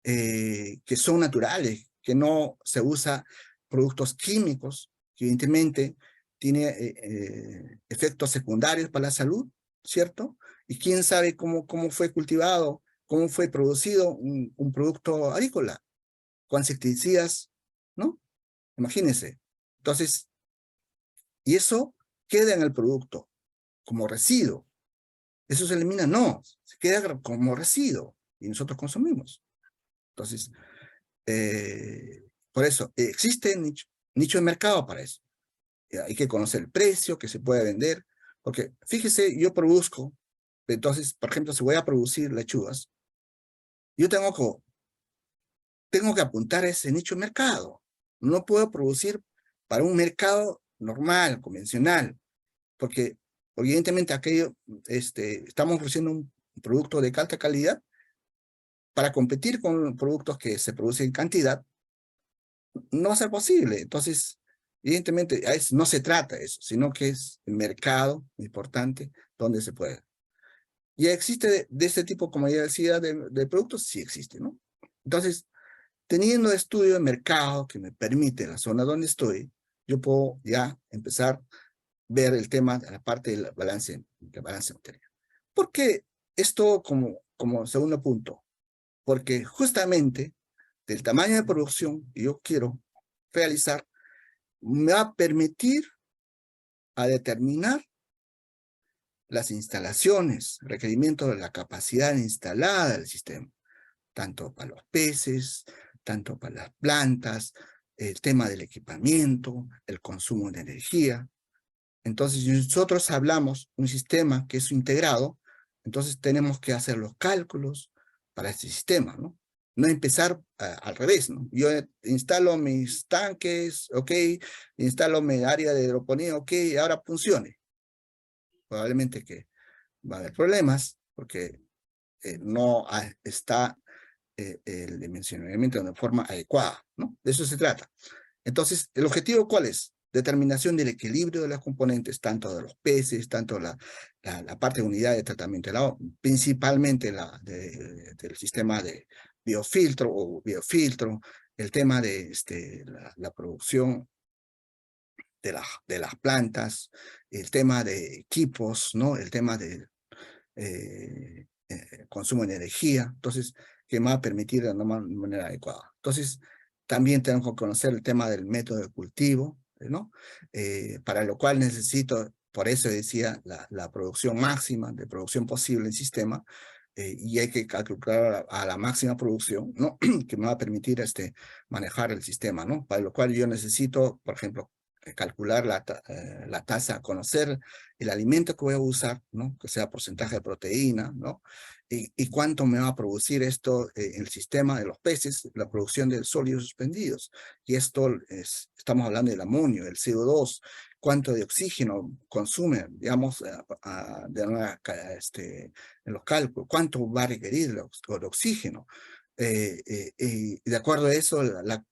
Que son naturales, que no se usa productos químicos, que evidentemente tiene efectos secundarios para la salud, ¿cierto? Y quién sabe cómo fue cultivado, cómo fue producido un producto agrícola, con insecticidas, ¿no? Imagínense. Entonces, y eso queda en el producto como residuo. ¿Eso se elimina? No, se queda como residuo y nosotros consumimos. Entonces, por eso, existe nicho de mercado para eso. Hay que conocer el precio que se puede vender, porque fíjese, yo produzco, entonces, por ejemplo, si voy a producir lechugas, yo tengo que apuntar a ese nicho de mercado. No puedo producir para un mercado normal, convencional, porque evidentemente aquello, estamos ofreciendo un producto de alta calidad para competir con productos que se producen en cantidad, no va a ser posible. Entonces, evidentemente, no se trata de eso, sino que es el mercado importante donde se puede. ¿Ya existe de este tipo, como ya decía, de productos? Sí existe, ¿no? Entonces, teniendo estudio de mercado que me permite la zona donde estoy, yo puedo ya empezar a ver el tema de la parte del balance material. ¿Por qué esto como segundo punto? Porque justamente del tamaño de producción que yo quiero realizar, me va a permitir a determinar las instalaciones, requerimientos de la capacidad instalada del sistema, tanto para los peces, tanto para las plantas, el tema del equipamiento, el consumo de energía. Entonces, si nosotros hablamos un sistema que es integrado, entonces tenemos que hacer los cálculos para este sistema, ¿no? No empezar al revés, ¿no? Yo instalo mis tanques, ok, instalo mi área de hidroponía, ok, ahora funcione. Probablemente que va a haber problemas porque no está el dimensionamiento de una forma adecuada, ¿no? De eso se trata. Entonces, ¿el objetivo cuál es? Determinación del equilibrio de los componentes, tanto de los peces, tanto la parte de unidad de tratamiento del agua, principalmente del sistema de biofiltro, el tema de la producción de las plantas, el tema de equipos, ¿no? El tema de consumo de energía, entonces, que me va a permitir de una manera adecuada. Entonces, también tengo que conocer el tema del método de cultivo, ¿no? Para lo cual necesito, por eso decía, la producción máxima de producción posible en sistema, y hay que calcular a la máxima producción, ¿no? Que me va a permitir manejar el sistema, ¿no? Para lo cual yo necesito, por ejemplo, calcular la tasa, conocer el alimento que voy a usar, ¿no? Que sea porcentaje de proteína, ¿no? Y cuánto me va a producir esto en el sistema de los peces, la producción de sólidos suspendidos. Y esto estamos hablando del amonio, del CO2, cuánto de oxígeno consume, digamos, en los cálculos, cuánto va a requerir el oxígeno. Y de acuerdo a eso,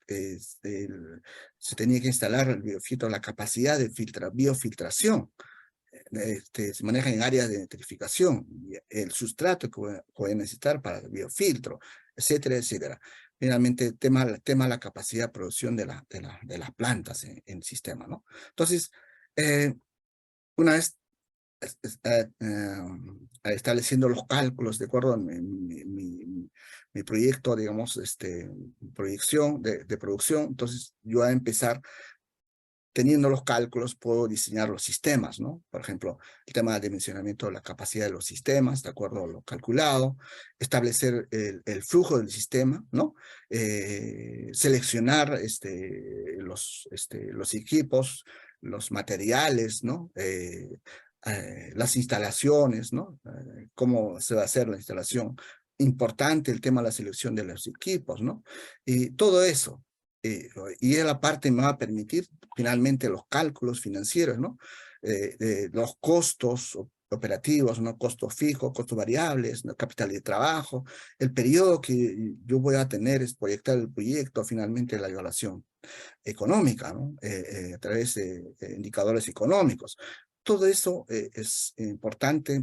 se tenía que instalar el biofiltro, la capacidad de biofiltración. Se maneja en áreas de nitrificación, el sustrato que voy a necesitar para el biofiltro, etcétera, etcétera. Finalmente, tema la capacidad de producción de las plantas en el sistema, ¿no? Entonces, una vez estableciendo los cálculos de acuerdo a mi proyecto, digamos, proyección de producción, entonces yo voy a empezar teniendo los cálculos, puedo diseñar los sistemas, ¿no? Por ejemplo, el tema de dimensionamiento de la capacidad de los sistemas, de acuerdo a lo calculado, establecer el flujo del sistema, ¿no? Seleccionar los equipos, los materiales, ¿no? Las instalaciones, ¿no? Cómo se va a hacer la instalación. Importante el tema de la selección de los equipos, ¿no? Y todo eso. Y es la parte que me va a permitir finalmente los cálculos financieros, ¿no? Los costos operativos, ¿no? Costos fijos, costos variables, ¿no? Capital de trabajo, el periodo que yo voy a tener es proyectar el proyecto, finalmente la evaluación económica, ¿no? A través de indicadores económicos. Todo eso es importante,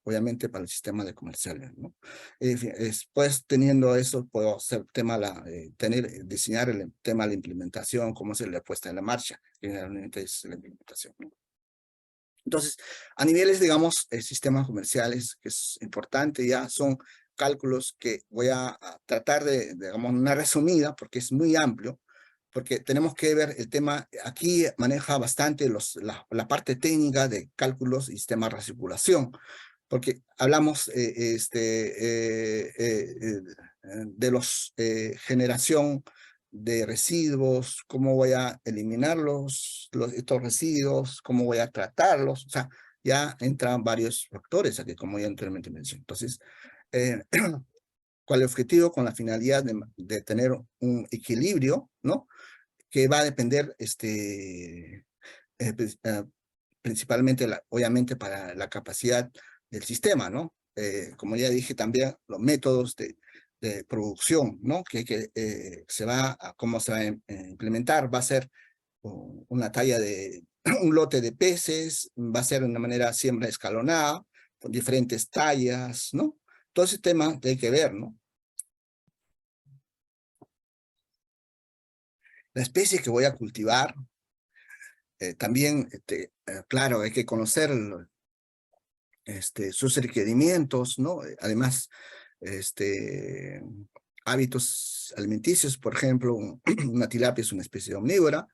obviamente, para el sistema de comerciales, ¿no? Después, teniendo eso, puedo hacer diseñar el tema de la implementación, cómo se le puesta en la marcha, generalmente es la implementación, ¿no? Entonces, a niveles, digamos, sistemas comerciales, que es importante ya, son cálculos que voy a tratar digamos, una resumida, porque es muy amplio, porque tenemos que ver el tema, aquí maneja bastante la parte técnica de cálculos y sistemas de recirculación, porque hablamos de los generación de residuos, cómo voy a eliminar estos residuos, cómo voy a tratarlos, o sea, ya entran varios factores aquí, como ya anteriormente mencioné. Entonces, ¿cuál es el objetivo? Con la finalidad de tener un equilibrio, ¿no? Que va a depender, principalmente, obviamente, para la capacidad del sistema, ¿no? Como ya dije también, los métodos de producción, ¿no? Cómo se va a implementar, va a ser una talla de un lote de peces, va a ser de una manera siembra escalonada, con diferentes tallas, ¿no? Todo ese tema hay que ver, ¿no? La especie que voy a cultivar, también, claro, hay que conocer sus requerimientos, ¿no? Además, hábitos alimenticios, por ejemplo, una tilapia es una especie omnívora,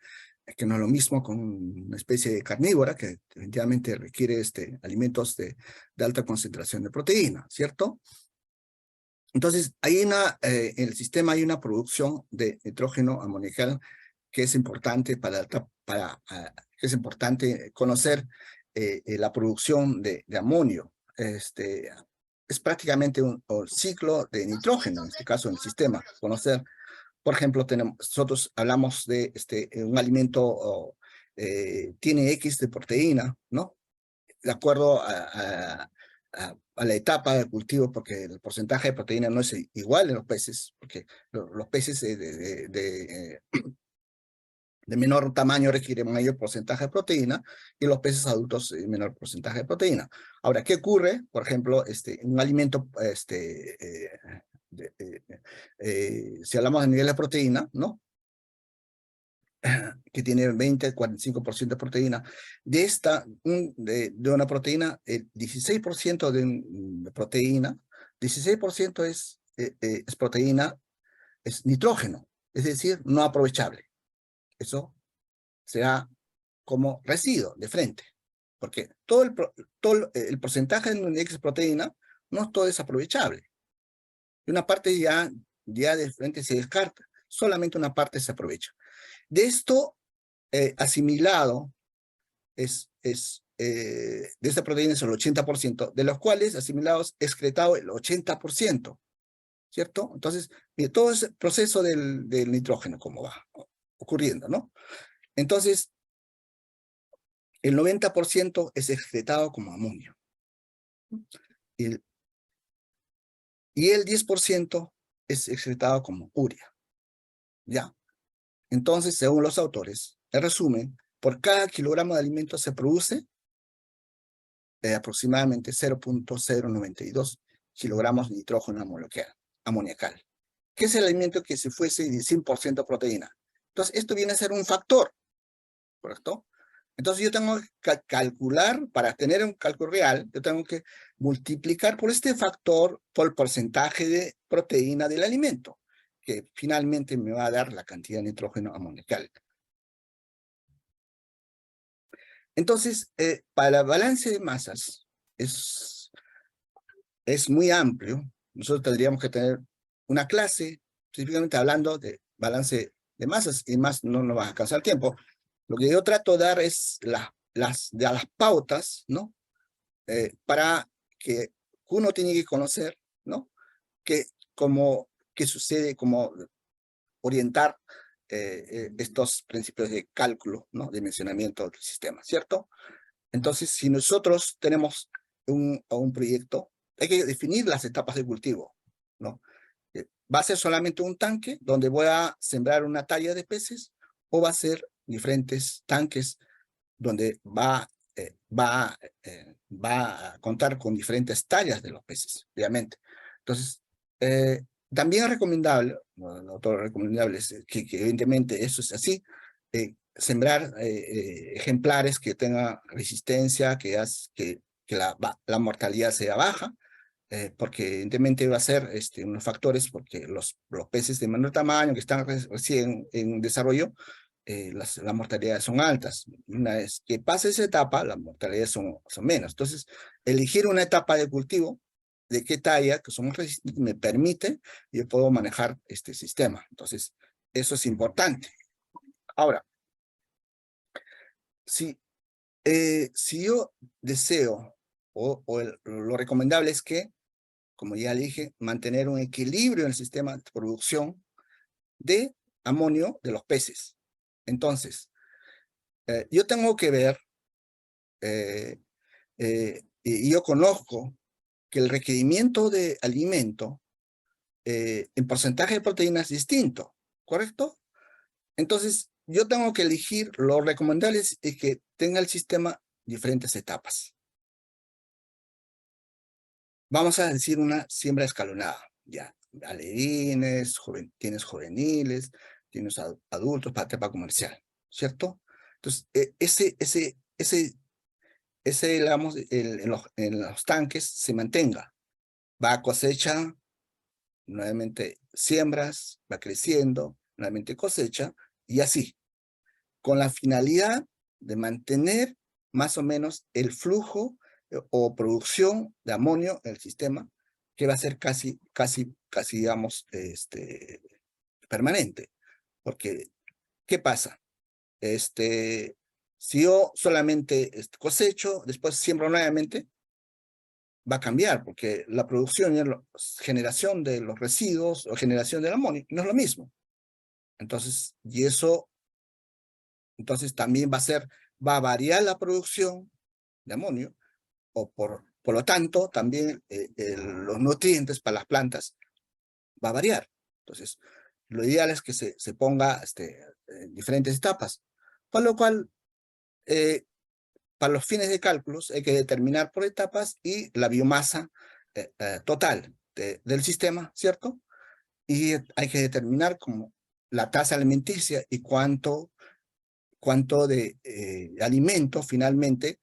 que no es lo mismo con una especie carnívora, que definitivamente requiere alimentos de alta concentración de proteína, ¿cierto? Entonces, en el sistema hay una producción de nitrógeno amoniacal que es importante que es importante conocer la producción de amonio. Es prácticamente un ciclo de nitrógeno, en este caso en el sistema. Conocer, por ejemplo, nosotros hablamos de un alimento tiene X de proteína, ¿no? De acuerdo a la etapa del cultivo, porque el porcentaje de proteína no es igual en los peces, porque los peces de menor tamaño requieren mayor porcentaje de proteína y los peces adultos menor porcentaje de proteína. Ahora, ¿qué ocurre? Por ejemplo, un alimento, si hablamos de nivel de proteína, ¿no? Que tiene 20-45% de proteína, de una proteína, el 16% de proteína, 16% es proteína, es nitrógeno, es decir, no aprovechable. Eso será como residuo de frente, porque todo el porcentaje de una X proteína no todo es aprovechable. Y una parte ya de frente se descarta, solamente una parte se aprovecha. De esto asimilado de esta proteína es el 80%, de los cuales asimilados excretado el 80%, ¿cierto? Entonces, todo ese proceso del nitrógeno, cómo va ocurriendo, ¿no? Entonces, el 90% es excretado como amonio. Y el 10% es excretado como urea. ¿Ya? Entonces, según los autores, en resumen, por cada kilogramo de alimento se produce aproximadamente 0.092 kilogramos de nitrógeno amoniacal, que es el alimento que si fuese de 100% proteína. Entonces, esto viene a ser un factor, ¿correcto? Entonces, yo tengo que calcular, para tener un cálculo real, yo tengo que multiplicar por este factor por el porcentaje de proteína del alimento, que finalmente me va a dar la cantidad de nitrógeno amoniacal. Entonces, para el balance de masas es muy amplio. Nosotros tendríamos que tener una clase, específicamente hablando de balance de masas, y más no nos va a alcanzar el tiempo. Lo que yo trato de dar es las pautas, ¿no? Para que uno tiene que conocer, ¿no? qué sucede, cómo orientar estos principios de cálculo, ¿no? De dimensionamiento del sistema, ¿cierto? Entonces, si nosotros tenemos un proyecto, hay que definir las etapas de cultivo, ¿no? ¿Va a ser solamente un tanque donde voy a sembrar una talla de peces o va a ser diferentes tanques donde va a contar con diferentes tallas de los peces, obviamente? Entonces, también es recomendable, no todo recomendable, es que evidentemente eso es así, sembrar ejemplares que tengan resistencia, que la mortalidad sea baja, porque evidentemente va a ser unos factores, porque los peces de menor tamaño que están recién en desarrollo, las mortalidades son altas. Una vez que pase esa etapa, las mortalidades son menos. Entonces, elegir una etapa de cultivo, de qué talla, que son resistentes, me permite, yo puedo manejar este sistema. Entonces, eso es importante. Ahora, si yo deseo, lo recomendable es que, como ya le dije, mantener un equilibrio en el sistema de producción de amonio de los peces. Entonces, yo tengo que ver, y yo conozco que el requerimiento de alimento en porcentaje de proteínas distinto, ¿correcto? Entonces, yo tengo que elegir, lo recomendable es que tenga el sistema diferentes etapas. Vamos a decir una siembra escalonada, ya. Alevines, tienes juveniles, tienes adultos para etapa comercial, ¿cierto? Entonces, digamos, en los tanques se mantenga. Va a cosecha, nuevamente siembras, va creciendo, nuevamente cosecha, y así, con la finalidad de mantener más o menos el flujo o producción de amonio en el sistema, que va a ser casi, digamos, permanente. Porque, ¿qué pasa? Si yo solamente cosecho, después siembro nuevamente, va a cambiar, porque la producción y la generación de los residuos o generación del amonio no es lo mismo. Entonces, entonces también va a variar la producción de amonio, o por lo tanto, también los nutrientes para las plantas va a variar. Entonces, lo ideal es que se ponga en diferentes etapas, por lo cual, para los fines de cálculos, hay que determinar por etapas y la biomasa total del sistema, ¿cierto? Y hay que determinar como la tasa alimenticia y cuánto de alimento finalmente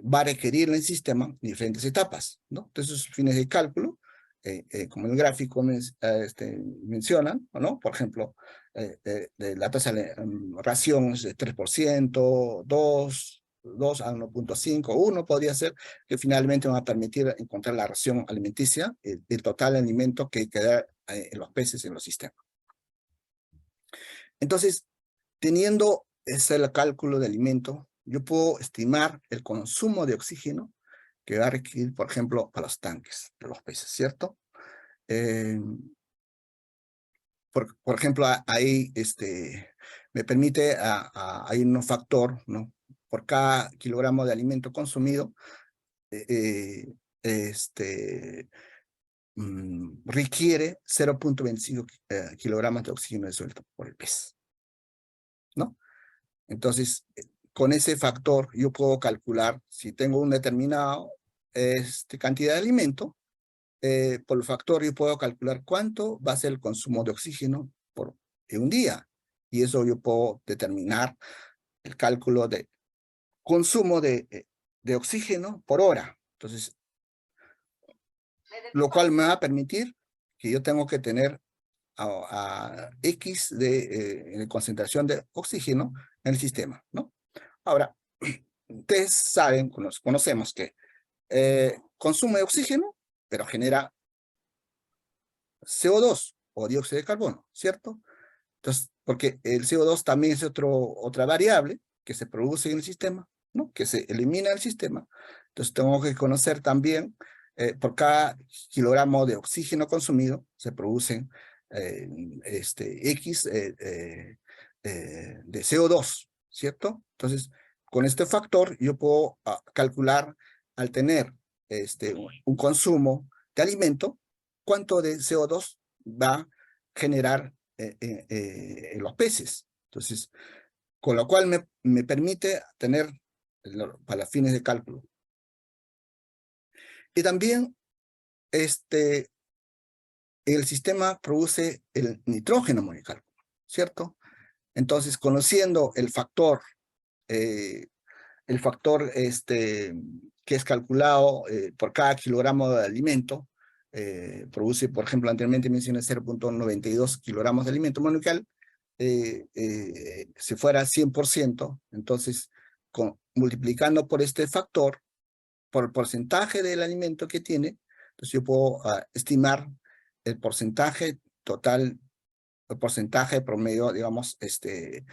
va a requerir el sistema en diferentes etapas, ¿no? Entonces, fines de cálculo, como el gráfico mencionan, ¿no? Por ejemplo, de la tasa de ración es de 3%, 2 a 1.5, 1 podría ser, que finalmente va a permitir encontrar la ración alimenticia, el total de alimento que queda en los peces en los sistemas. Entonces, teniendo ese cálculo de alimento, yo puedo estimar el consumo de oxígeno que va a requerir, por ejemplo, para los tanques de los peces, ¿cierto? Por ejemplo, ahí me permite, hay un factor, ¿no? Por cada kilogramo de alimento consumido, requiere 0.25 kilogramos de oxígeno disuelto por el pez, ¿no? Entonces, con ese factor yo puedo calcular si tengo un determinado cantidad de alimento, por el factor yo puedo calcular cuánto va a ser el consumo de oxígeno en un día. Y eso yo puedo determinar el cálculo de consumo de oxígeno por hora. Entonces, lo cual me va a permitir que yo tengo que tener a X de concentración de oxígeno en el sistema, ¿no? Ahora, ustedes saben, conocemos que consume oxígeno, pero genera CO2 o dióxido de carbono, ¿cierto? Entonces, porque el CO2 también es otra variable que se produce en el sistema, ¿no? Que se elimina del sistema. Entonces, tengo que conocer también, por cada kilogramo de oxígeno consumido, se producen X de CO2, ¿cierto? Entonces, con este factor, yo puedo calcular, al tener un consumo de alimento, cuánto de CO2 va a generar en los peces. Entonces, con lo cual me permite tener para fines de cálculo. Y también el sistema produce el nitrógeno en el cálculo, ¿cierto? Entonces, conociendo el factor que es calculado por cada kilogramo de alimento, produce, por ejemplo, anteriormente mencioné 0.92 kilogramos de alimento monocal, si fuera 100%, entonces multiplicando por este factor, por el porcentaje del alimento que tiene, entonces yo puedo estimar el porcentaje total, el porcentaje promedio, digamos, de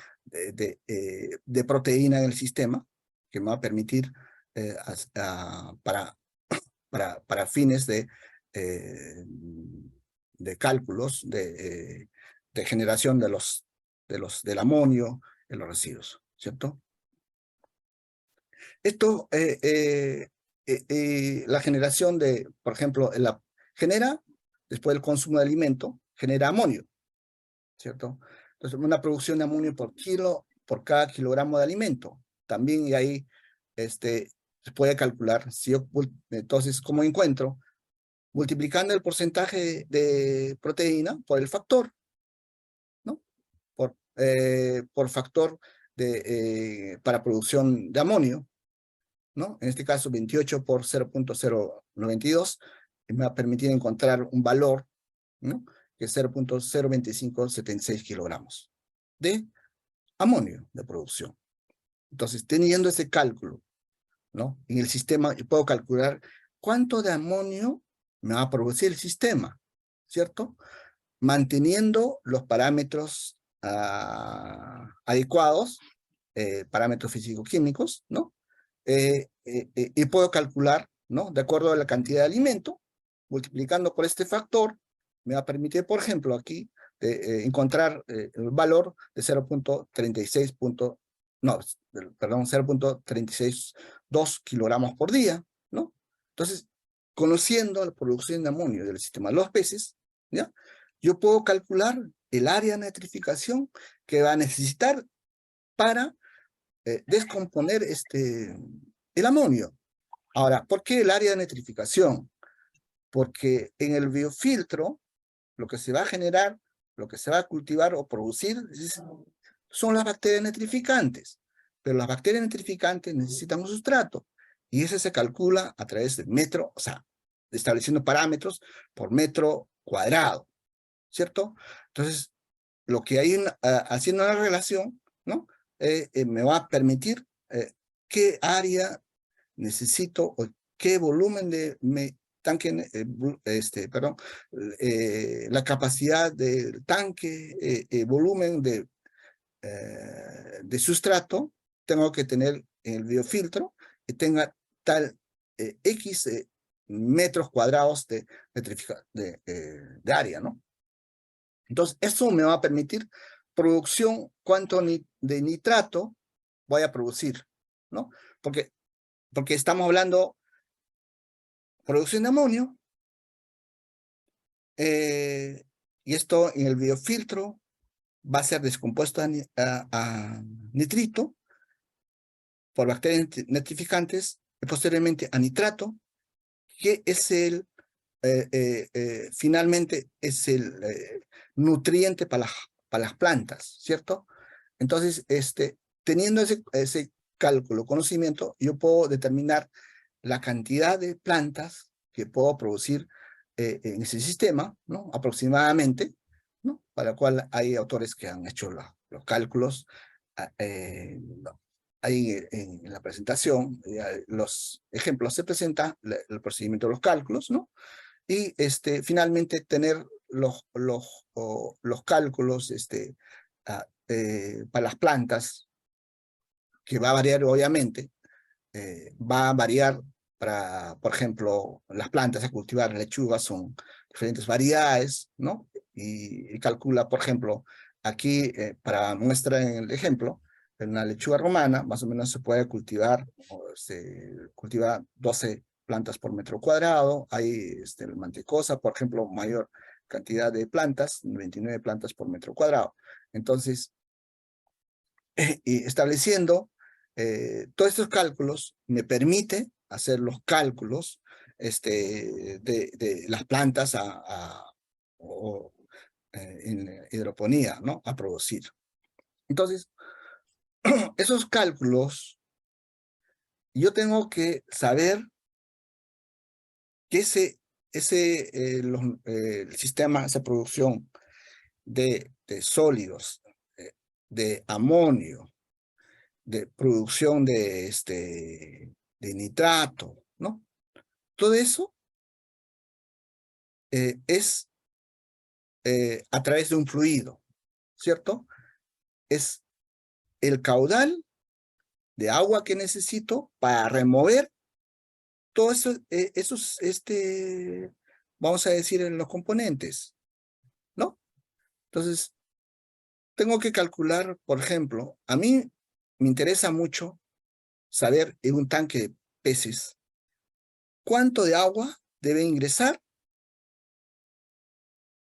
proteína en el sistema, que me va a permitir para fines de cálculos, de generación del amonio en los residuos, ¿cierto? Esto, la generación por ejemplo, genera después del consumo de alimento, genera amonio, ¿cierto? Entonces, una producción de amonio por cada kilogramo de alimento. También y ahí se puede calcular, si yo, entonces, ¿cómo encuentro? Multiplicando el porcentaje de proteína por el factor, ¿no? Por factor para producción de amonio, ¿no? En este caso, 28 por 0.092, me va a permitir encontrar un valor, ¿no? Que es 0.02576 kilogramos de amonio de producción. Entonces, teniendo ese cálculo, ¿no? En el sistema, yo puedo calcular cuánto de amonio me va a producir el sistema, ¿cierto? Manteniendo los parámetros adecuados, parámetros físico-químicos, ¿no? Y puedo calcular, ¿no? De acuerdo a la cantidad de alimento, multiplicando por este factor, me va a permitir, por ejemplo, aquí, encontrar el valor de 0.36, no, perdón, 0.362 kilogramos por día, ¿no? Entonces, conociendo la producción de amonio del sistema de los peces, ¿ya? Yo puedo calcular el área de nitrificación que va a necesitar para descomponer el amonio. Ahora, ¿por qué el área de nitrificación? Porque en el biofiltro, lo que se va a generar, lo que se va a cultivar o producir son las bacterias nitrificantes. Pero las bacterias nitrificantes necesitan un sustrato. Y ese se calcula a través de metro, o sea, estableciendo parámetros por metro cuadrado, ¿cierto? Entonces, lo que hay haciendo una relación, ¿no? Me va a permitir qué área necesito o qué volumen de tanque, perdón, la capacidad del tanque, volumen de sustrato, tengo que tener en el biofiltro que tenga tal X metros cuadrados de área, ¿no? Entonces, eso me va a permitir producción, cuánto de nitrato voy a producir, ¿no? Porque estamos hablando producción de amonio, y esto en el biofiltro va a ser descompuesto a nitrito por bacterias nitrificantes y posteriormente a nitrato, que es finalmente es el nutriente para las plantas, ¿cierto? Entonces, teniendo ese cálculo, conocimiento, yo puedo determinar la cantidad de plantas que puedo producir en ese sistema, ¿no? Aproximadamente, ¿no? Para lo cual hay autores que han hecho los cálculos. Ahí en la presentación, los ejemplos se presentan, el procedimiento de los cálculos, ¿no? Y finalmente tener los cálculos para las plantas, que va a variar obviamente, va a variar para, por ejemplo, las plantas a cultivar lechugas son diferentes variedades, ¿no? Y calcula, por ejemplo, aquí, para muestra en el ejemplo, en una lechuga romana, más o menos se puede cultivar, se cultiva 12 plantas por metro cuadrado. Hay el mantecosa, por ejemplo, mayor cantidad de plantas, 29 plantas por metro cuadrado. Entonces, y estableciendo todos estos cálculos, me permite hacer los cálculos de las plantas en hidroponía, ¿no? A producir. Entonces, esos cálculos, yo tengo que saber que el sistema, esa producción de sólidos, de amonio, de producción de nitrato, ¿no? Todo eso es a través de un fluido, ¿cierto? Es el caudal de agua que necesito para remover todos esos, vamos a decir, en los componentes, ¿no? Entonces, tengo que calcular, por ejemplo, a mí me interesa mucho saber en un tanque de peces cuánto de agua debe ingresar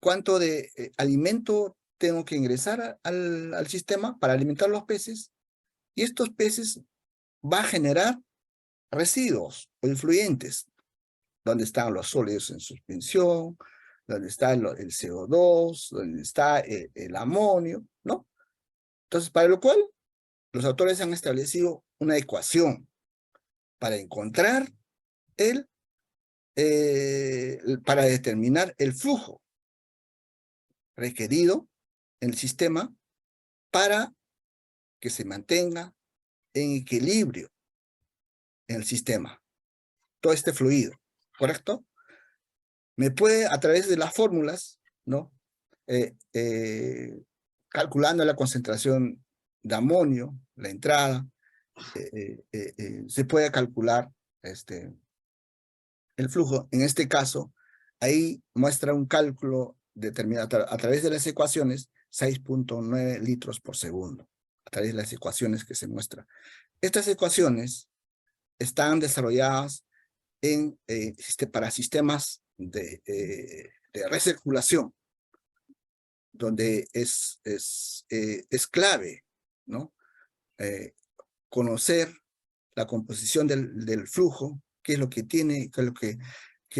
cuánto de alimento tengo que ingresar al sistema para alimentar los peces, y estos peces va a generar residuos o influyentes, donde están los sólidos en suspensión, donde está el CO2, donde está el amonio, ¿no? Entonces, para lo cual, los autores han establecido una ecuación para encontrar para determinar el flujo requerido en el sistema para que se mantenga en equilibrio en el sistema, todo este fluido, ¿correcto? Me puede, a través de las fórmulas, ¿no? Calculando la concentración de amonio, la entrada, se puede calcular el flujo. En este caso, ahí muestra un cálculo determinado a través de las ecuaciones, 6.9 litros por segundo, a través de las ecuaciones que se muestran. Estas ecuaciones están desarrolladas para sistemas de recirculación, donde es clave, ¿no? Conocer la composición del flujo, qué es lo que tiene, qué es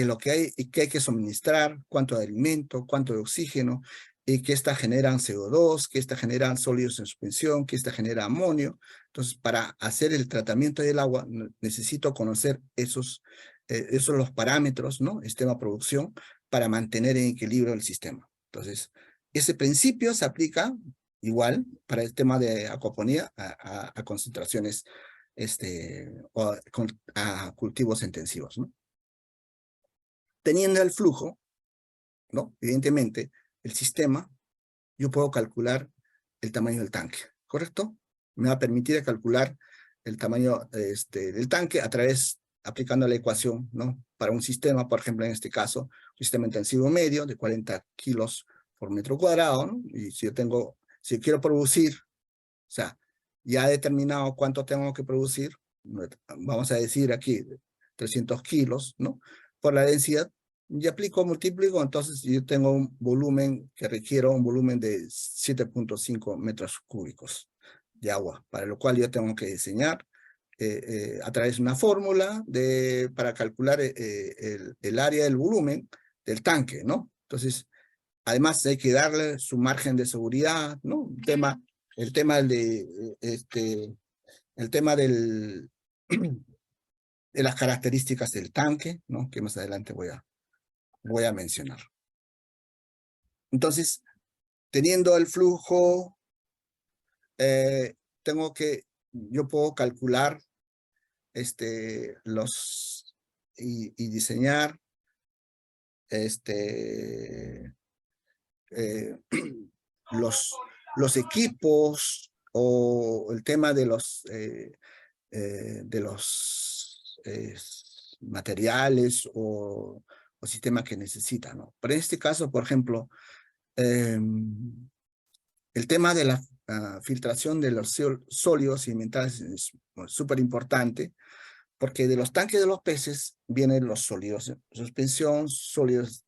lo que hay y qué hay que suministrar, cuánto de alimento, cuánto de oxígeno, y que esta generan CO2, que esta generan sólidos en suspensión, que esta genera amonio. Entonces, para hacer el tratamiento del agua, necesito conocer esos los parámetros, ¿no? Sistema producción, para mantener en equilibrio el sistema. Entonces, ese principio se aplica igual para el tema de acuaponía a concentraciones o a cultivos intensivos, ¿no? Teniendo el flujo, ¿no? Evidentemente, el sistema, yo puedo calcular el tamaño del tanque, ¿correcto? Me va a permitir calcular el tamaño del tanque aplicando la ecuación, ¿no? Para un sistema, por ejemplo, en este caso, un sistema intensivo medio de 40 kilos por metro cuadrado, ¿no? Y si yo quiero producir, o sea, ya he determinado cuánto tengo que producir, vamos a decir aquí 300 kilos, ¿no? Por la densidad, y multiplico, entonces yo tengo un volumen que requiero un volumen de 7.5 metros cúbicos de agua, para lo cual yo tengo que diseñar a través de una fórmula para calcular el área del volumen del tanque, ¿no? Entonces, además hay que darle su margen de seguridad, ¿no? El tema de las características del tanque, ¿no? Que más adelante voy a mencionar. Entonces, teniendo el flujo, yo puedo calcular y diseñar los equipos o el tema de los materiales o sistemas que necesitan, ¿no? Pero en este caso, por ejemplo, el tema de la filtración de los sólidos y minerales es súper importante, porque de los tanques de los peces vienen los sólidos de suspensión, sólidos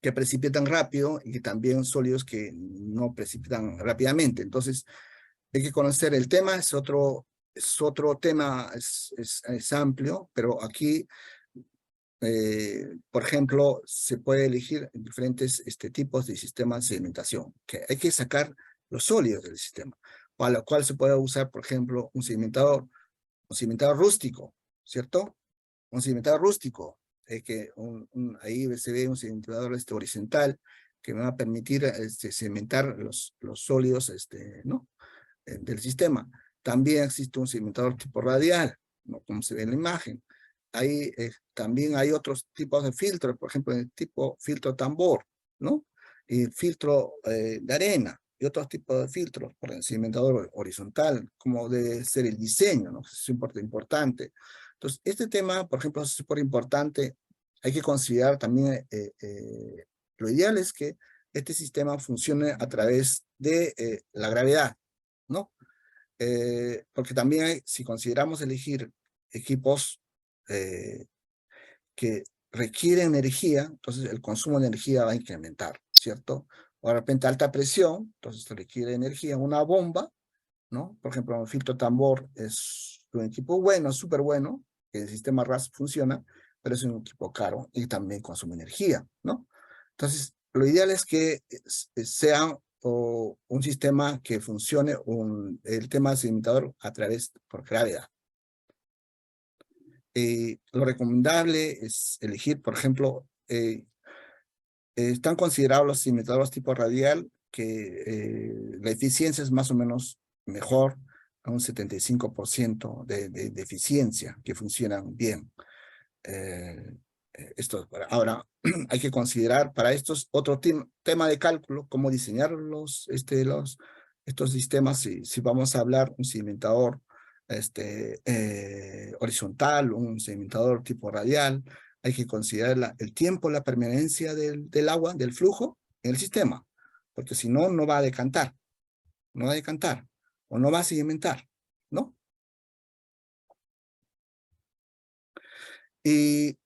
que precipitan rápido y también sólidos que no precipitan rápidamente. Entonces, hay que conocer el tema, es otro tema, es amplio, pero aquí, por ejemplo, se puede elegir diferentes tipos de sistemas de sedimentación, que hay que sacar los sólidos del sistema, para lo cual se puede usar, por ejemplo, un sedimentador rústico, ¿cierto? Un sedimentador rústico, ahí se ve un sedimentador horizontal, que me va a permitir sedimentar los sólidos, ¿no? Del sistema. También existe un sedimentador tipo radial, ¿no? Como se ve en la imagen. Ahí también hay otros tipos de filtros, por ejemplo, el tipo filtro tambor, ¿no? Y filtro de arena, y otros tipos de filtros por el sedimentador horizontal, como debe ser el diseño, ¿no? Es importante. Entonces, este tema, por ejemplo, es súper importante. Hay que considerar también, lo ideal es que este sistema funcione a través de la gravedad, ¿no? Porque también si consideramos elegir equipos que requiere energía, entonces el consumo de energía va a incrementar, ¿cierto? O de repente alta presión, entonces requiere energía, una bomba, ¿no? Por ejemplo, un filtro tambor es un equipo bueno, súper bueno, que el sistema RAS funciona, pero es un equipo caro y también consume energía, ¿no? Entonces, lo ideal es que sea un sistema que funcione, el tema sedimentador a través por gravedad. Lo recomendable es elegir, por ejemplo, están considerados los sedimentadores tipo radial, que la eficiencia es más o menos mejor, a un 75% de eficiencia, que funcionan bien. Ahora, hay que considerar para estos otro tema de cálculo, cómo diseñar estos sistemas, si vamos a hablar un sedimentador horizontal, un sedimentador tipo radial, hay que considerar el tiempo, la permanencia del agua, del flujo en el sistema, porque si no, no va a decantar, o no va a sedimentar, ¿no? Y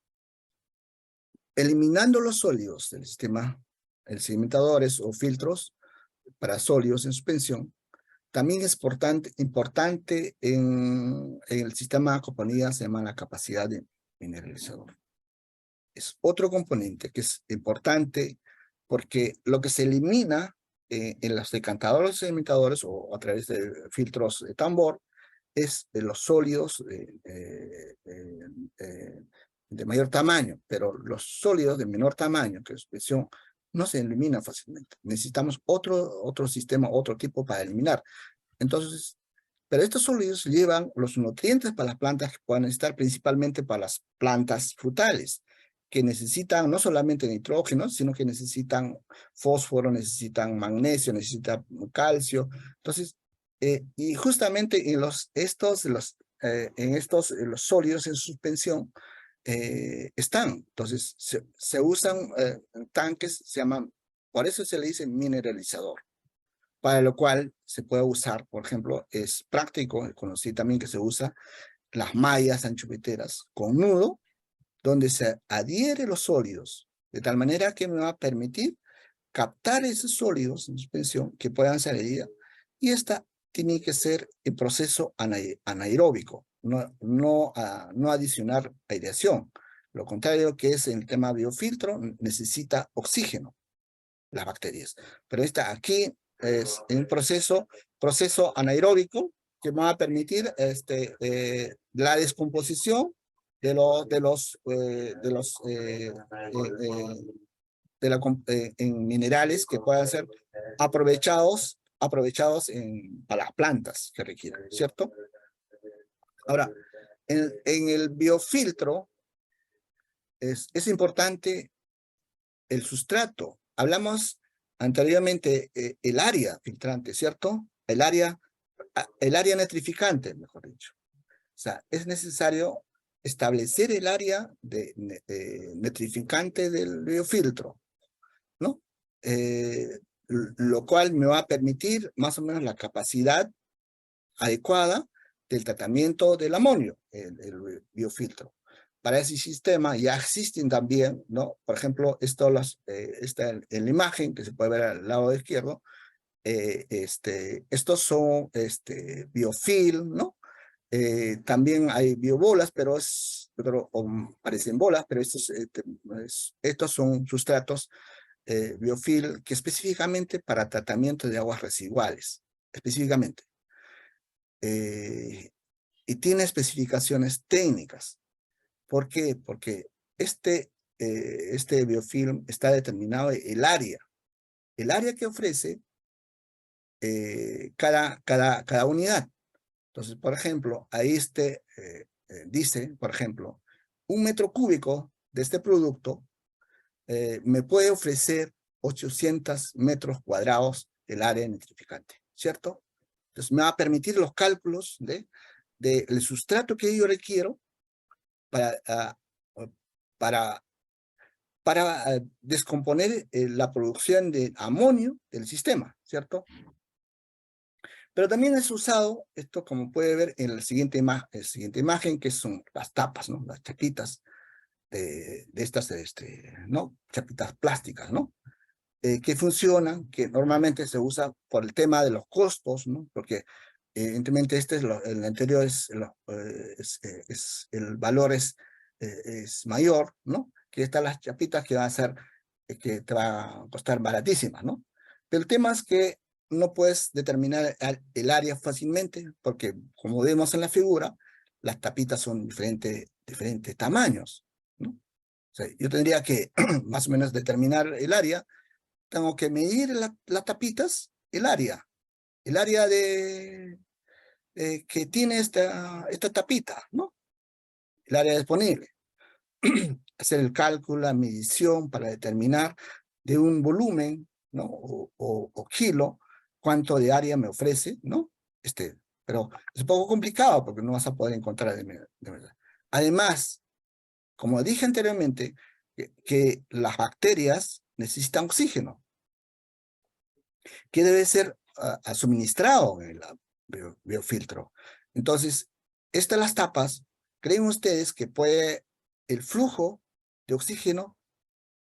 eliminando los sólidos del sistema, el sedimentadores o filtros para sólidos en suspensión, también es importante en el sistema de compañía, se llama la capacidad de mineralizador. Es otro componente que es importante porque lo que se elimina en los decantadores sedimentadores o a través de filtros de tambor es de los sólidos de mayor tamaño, pero los sólidos de menor tamaño, que es presión, no se eliminan fácilmente. Necesitamos otro sistema, otro tipo para eliminar. Entonces, pero estos sólidos llevan los nutrientes para las plantas que puedan necesitar, principalmente para las plantas frutales, que necesitan no solamente nitrógeno, sino que necesitan fósforo, necesitan magnesio, necesitan calcio. Entonces, y justamente en los sólidos en suspensión están. Entonces, se usan tanques, se llaman, por eso se le dice mineralizador, para lo cual se puede usar, por ejemplo, es práctico, conocí también que se usa las mallas anchopeteras con nudo, donde se adhiere los sólidos, de tal manera que me va a permitir captar esos sólidos en suspensión que puedan ser adheridos, y esta tiene que ser el proceso anaeróbico, no adicionar aireación. Lo contrario que es el tema biofiltro, necesita oxígeno, las bacterias. Pero aquí es un proceso anaeróbico que va a permitir la descomposición de en minerales que puedan ser aprovechados para las plantas que requieran, ¿cierto? Ahora, en el biofiltro es importante el sustrato. Hablamos anteriormente el área filtrante, ¿cierto? El área nitrificante, mejor dicho. O sea, es necesario establecer el área nitrificante del biofiltro, ¿no? Lo cual me va a permitir más o menos la capacidad adecuada del tratamiento del amonio, el biofiltro. Para ese sistema ya existen también, ¿no? Por ejemplo, está en la imagen que se puede ver al lado izquierdo, estos son biofilm, ¿no? También hay biobolas, pero parecen bolas, pero estos son sustratos biofilm que específicamente para tratamiento de aguas residuales, específicamente. Y tiene especificaciones técnicas. ¿Por qué? Porque este biofilm está determinado el área que ofrece cada unidad. Entonces, por ejemplo, ahí dice, por ejemplo, 1 metro cúbico de este producto me puede ofrecer 800 metros cuadrados del área nitrificante, ¿cierto? Entonces me va a permitir los cálculos del sustrato que yo requiero para descomponer la producción de amonio del sistema, ¿cierto? Pero también es usado, esto como puede ver en la siguiente imagen, que son las tapas, ¿no? Las chapitas. de estas, ¿no? Chapitas plásticas, ¿no? Que funcionan, que normalmente se usa por el tema de los costos, ¿no? Porque evidentemente el anterior el valor es mayor, ¿no? Que están las chapitas que van a ser, que te va a costar baratísimas, ¿no? Pero el tema es que no puedes determinar el área fácilmente, porque como vemos en la figura, las tapitas son diferentes tamaños, ¿no? O sea, yo tendría que más o menos determinar el área, tengo que medir las tapitas, el área que tiene esta tapita, ¿no? El área disponible. Hacer el cálculo, la medición para determinar de un volumen, ¿no? O kilo, cuánto de área me ofrece, ¿no? Pero es un poco complicado porque no vas a poder encontrar de verdad. Además, como dije anteriormente, que las bacterias necesitan oxígeno, que debe ser suministrado en el biofiltro. Entonces, las tapas, ¿creen ustedes que el flujo de oxígeno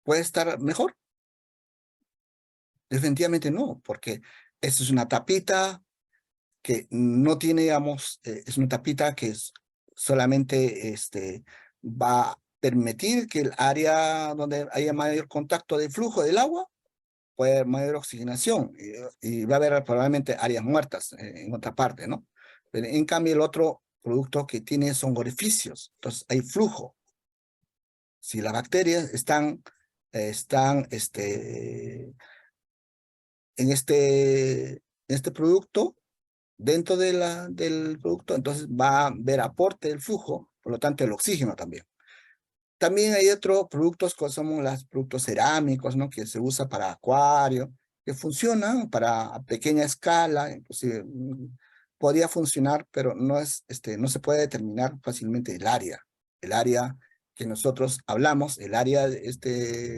puede estar mejor? Definitivamente no, porque esta es una tapita que no tiene, digamos, es una tapita que solamente va a permitir que el área donde haya mayor contacto de flujo del agua puede haber mayor oxigenación y va a haber probablemente áreas muertas en otra parte, ¿no? Pero en cambio, el otro producto que tiene son orificios, entonces hay flujo. Si las bacterias están en este producto, dentro del producto, entonces va a haber aporte del flujo, por lo tanto el oxígeno también. También hay otros productos que son los productos cerámicos, ¿no? Que se usa para acuario, que funcionan para a pequeña escala, inclusive podría funcionar, pero no se puede determinar fácilmente el área que nosotros hablamos, el área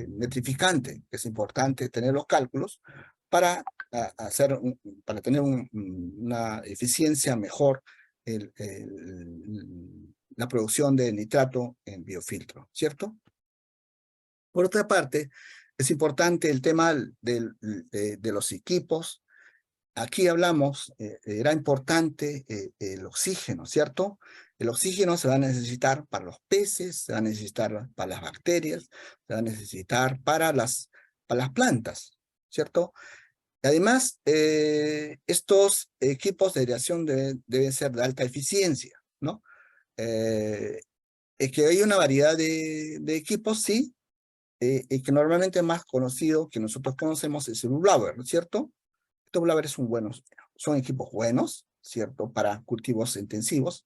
metrificante, que es importante tener los cálculos para para tener una eficiencia mejor la producción de nitrato en biofiltro, ¿cierto? Por otra parte, es importante el tema de los equipos. Aquí hablamos, era importante el oxígeno, ¿cierto? El oxígeno se va a necesitar para los peces, se va a necesitar para las bacterias, se va a necesitar para las plantas, ¿cierto? Además, estos equipos de aireación deben ser de alta eficiencia, ¿no? Es que hay una variedad de equipos, sí, y que normalmente más conocido que nosotros conocemos es el blower, ¿no es cierto? Estos blowers son equipos buenos, ¿cierto? Para cultivos intensivos,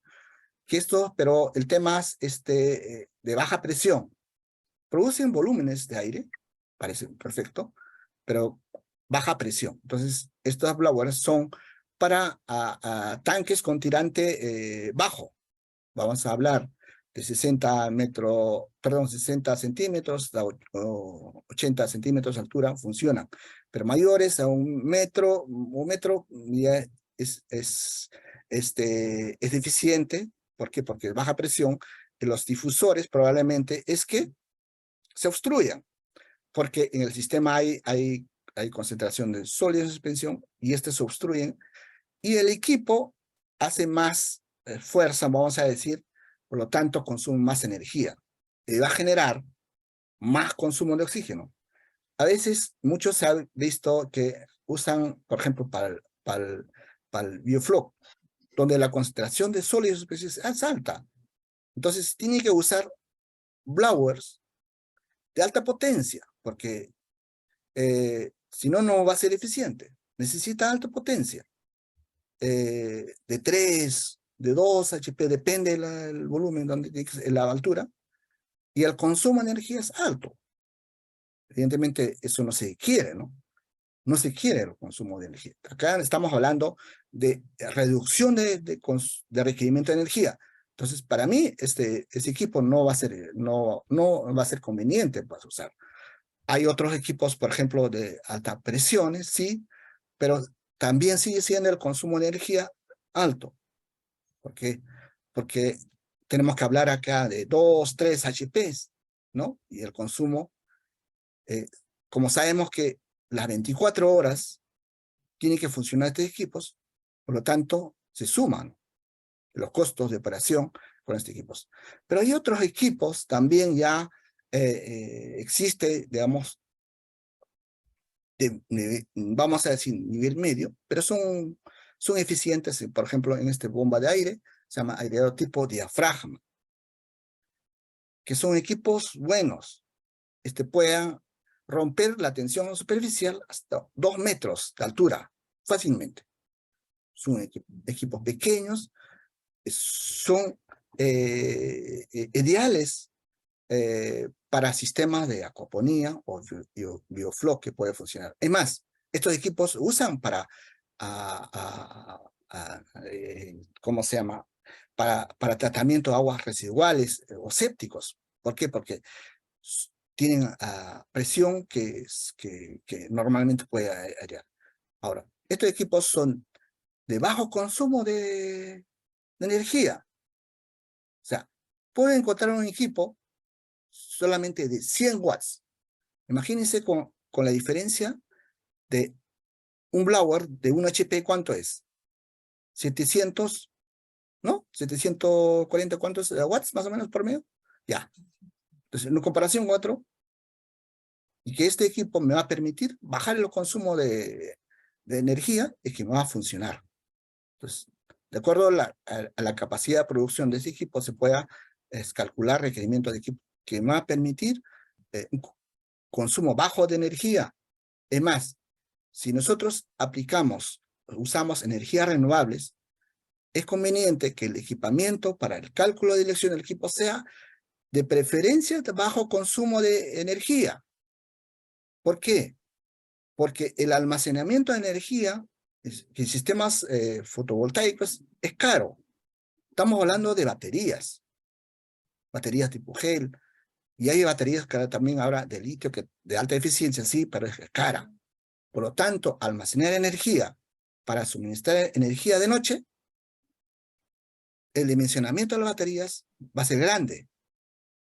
pero el tema es de baja presión. Producen volúmenes de aire, parece perfecto, pero baja presión. Entonces, estos blowers son para tanques con tirante bajo. Vamos a hablar de 60 centímetros a 80 centímetros de altura, funcionan. Pero mayores a un metro ya es deficiente. ¿Por qué? Porque baja presión, y los difusores probablemente es que se obstruyan, porque en el sistema hay concentración de sólidos de suspensión y se obstruyen, y el equipo hace más fuerza, vamos a decir, por lo tanto consume más energía y va a generar más consumo de oxígeno. A veces muchos se han visto que usan, por ejemplo, para el bioflow, donde la concentración de sólidos de suspensión es alta. Entonces tiene que usar blowers de alta potencia, porque si no, no va a ser eficiente. Necesita alta potencia. De 3, de 2 HP, depende del volumen, la altura, y el consumo de energía es alto. Evidentemente, eso no se quiere, ¿no? No se quiere el consumo de energía. Acá estamos hablando de reducción de requerimiento de energía. Entonces, para mí, ese equipo no va a ser conveniente para usar. Hay otros equipos, por ejemplo, de alta presión, sí, pero también sigue siendo el consumo de energía alto. ¿Por qué? Porque tenemos que hablar acá de 2, 3 HPs. ¿no? Y el consumo, como sabemos que las 24 horas tienen que funcionar estos equipos, por lo tanto, se suman los costos de operación con estos equipos. Pero hay otros equipos también ya existe, digamos, vamos a decir nivel medio, pero son eficientes, por ejemplo, en esta bomba de aire, se llama aireado tipo diafragma, que son equipos buenos, puedan romper la tensión superficial hasta 2 metros de altura, fácilmente. Son equipos pequeños, son ideales para sistemas de acuaponía o biofloc que puede funcionar. Es más, estos equipos usan para, ¿cómo se llama? Para tratamiento de aguas residuales o sépticos. ¿Por qué? Porque tienen presión que normalmente puede airear. Ahora, estos equipos son de bajo consumo de energía. O sea, pueden encontrar un equipo solamente de 100 watts. Imagínense con la diferencia de un blower de 1 HP, ¿cuánto es? 700, ¿no? 740, ¿cuántos watts más o menos por medio? Ya. Entonces, en comparación con otro, y que este equipo me va a permitir bajar el consumo de energía, es que me va a funcionar. Entonces, de acuerdo a la capacidad de producción de ese equipo, se pueda calcular requerimientos de equipo que me va a permitir un consumo bajo de energía. Es más, si nosotros usamos energías renovables, es conveniente que el equipamiento para el cálculo de elección del equipo sea de preferencia de bajo consumo de energía. ¿Por qué? Porque el almacenamiento de energía en sistemas fotovoltaicos es caro. Estamos hablando de baterías tipo gel, y hay baterías que también ahora de litio de alta eficiencia, sí, pero es cara. Por lo tanto, almacenar energía para suministrar energía de noche, el dimensionamiento de las baterías va a ser grande.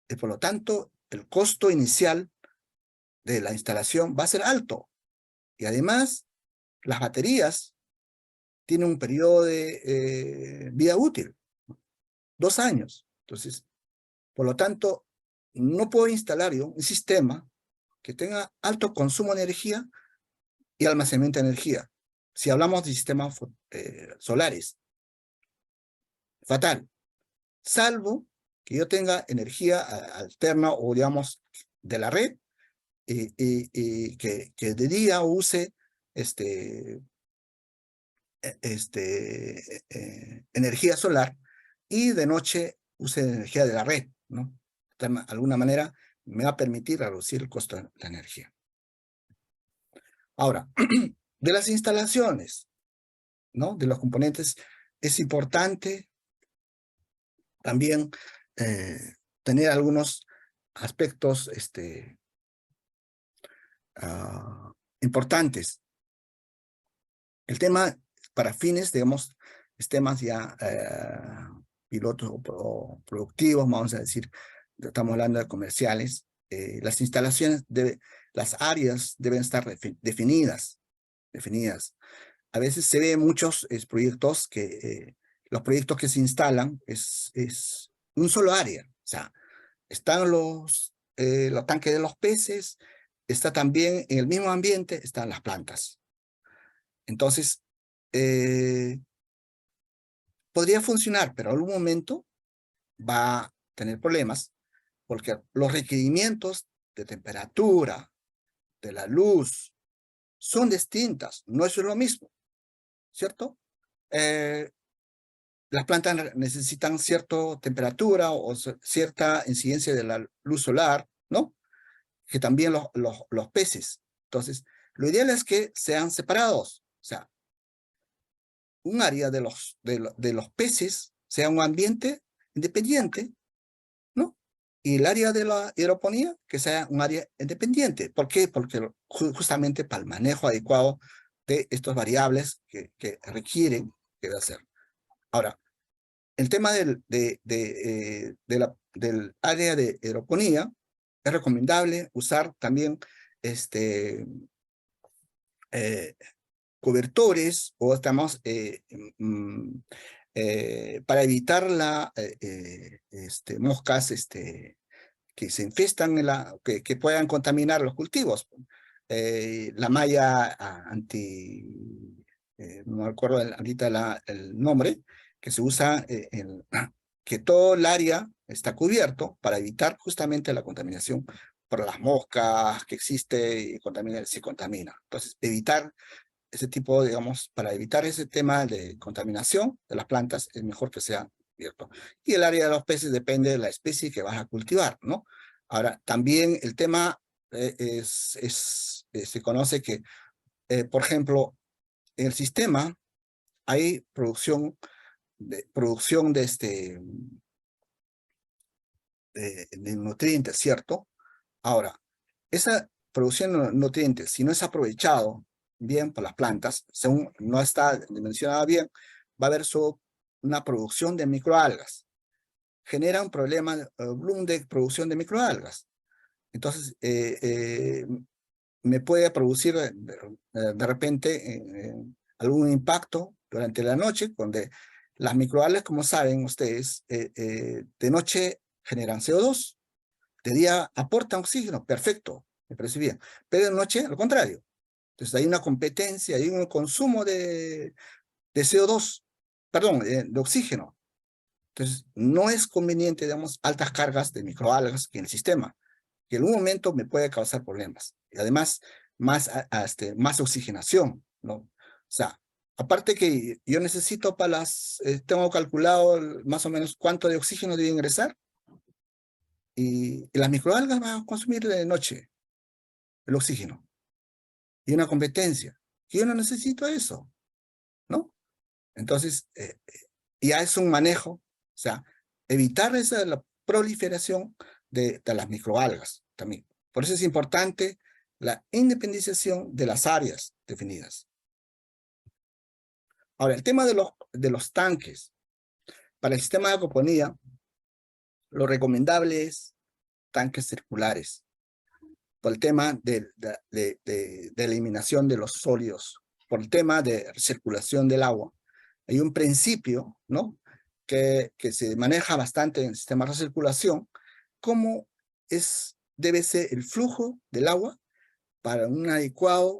Y por lo tanto, el costo inicial de la instalación va a ser alto. Y además, las baterías tienen un periodo de vida útil, 2 años. Entonces, por lo tanto, no puedo instalar yo un sistema que tenga alto consumo de energía y almacenamiento de energía. Si hablamos de sistemas solares, fatal. Salvo que yo tenga energía alterna o, digamos, de la red, que de día use energía solar y de noche use energía de la red, ¿no? De alguna manera me va a permitir reducir el costo de la energía. Ahora, de las instalaciones, ¿no? De los componentes, es importante también tener algunos aspectos importantes. El tema para fines, digamos, sistemas ya pilotos o productivos, vamos a decir, estamos hablando de comerciales, las instalaciones, las áreas deben estar definidas. A veces se ve muchos proyectos los proyectos que se instalan es un solo área. O sea, están los tanques de los peces, está también en el mismo ambiente, están las plantas. Entonces, podría funcionar, pero en algún momento va a tener problemas porque los requerimientos de temperatura, de la luz, son distintas. No es lo mismo, ¿cierto? Las plantas necesitan cierta temperatura o cierta incidencia de la luz solar, ¿no? Que también los peces. Entonces, lo ideal es que sean separados. O sea, un área de los peces sea un ambiente independiente, ¿no? Y el área de la hidroponía que sea un área independiente. ¿Por qué? Porque justamente para el manejo adecuado de estas variables que requieren que hacer. Ahora, el tema del área de hidroponía es recomendable usar también cobertores o estamos para evitar moscas que se infestan, que puedan contaminar los cultivos. La malla no me acuerdo ahorita el nombre, que se usa que todo el área está cubierto para evitar justamente la contaminación por las moscas que existe y se contamina. Entonces, evitar ese tipo, digamos, para evitar ese tema de contaminación de las plantas, es mejor que sea abierto. Y el área de los peces depende de la especie que vas a cultivar, ¿no? Ahora, también el tema se conoce que, por ejemplo, en el sistema hay producción de nutrientes, ¿cierto? Ahora, esa producción de nutrientes, si no es aprovechado bien por las plantas, según no está dimensionada bien, va a haber una producción de microalgas. Genera un problema, bloom de producción de microalgas. Entonces, me puede producir de repente algún impacto durante la noche, donde las microalgas, como saben ustedes, de noche generan CO2, de día aportan oxígeno, perfecto, me parece bien, pero de noche lo contrario. Entonces hay una competencia, hay un consumo de CO2, perdón, de oxígeno. Entonces no es conveniente, digamos, altas cargas de microalgas en el sistema, que en un momento me puede causar problemas. Y además, más oxigenación, ¿no? O sea, aparte que yo necesito tengo calculado más o menos cuánto de oxígeno debe ingresar, y las microalgas van a consumir de noche el oxígeno. Y una competencia. Y yo no necesito eso, ¿no? Entonces, ya es un manejo, o sea, evitar la proliferación de las microalgas también. Por eso es importante la independización de las áreas definidas. Ahora, el tema de los tanques. Para el sistema de acuaponía, lo recomendable es tanques circulares, por el tema de eliminación de los sólidos, por el tema de circulación del agua. Hay un principio, ¿no?, que se maneja bastante en el sistema de recirculación, cómo debe ser el flujo del agua para una adecuada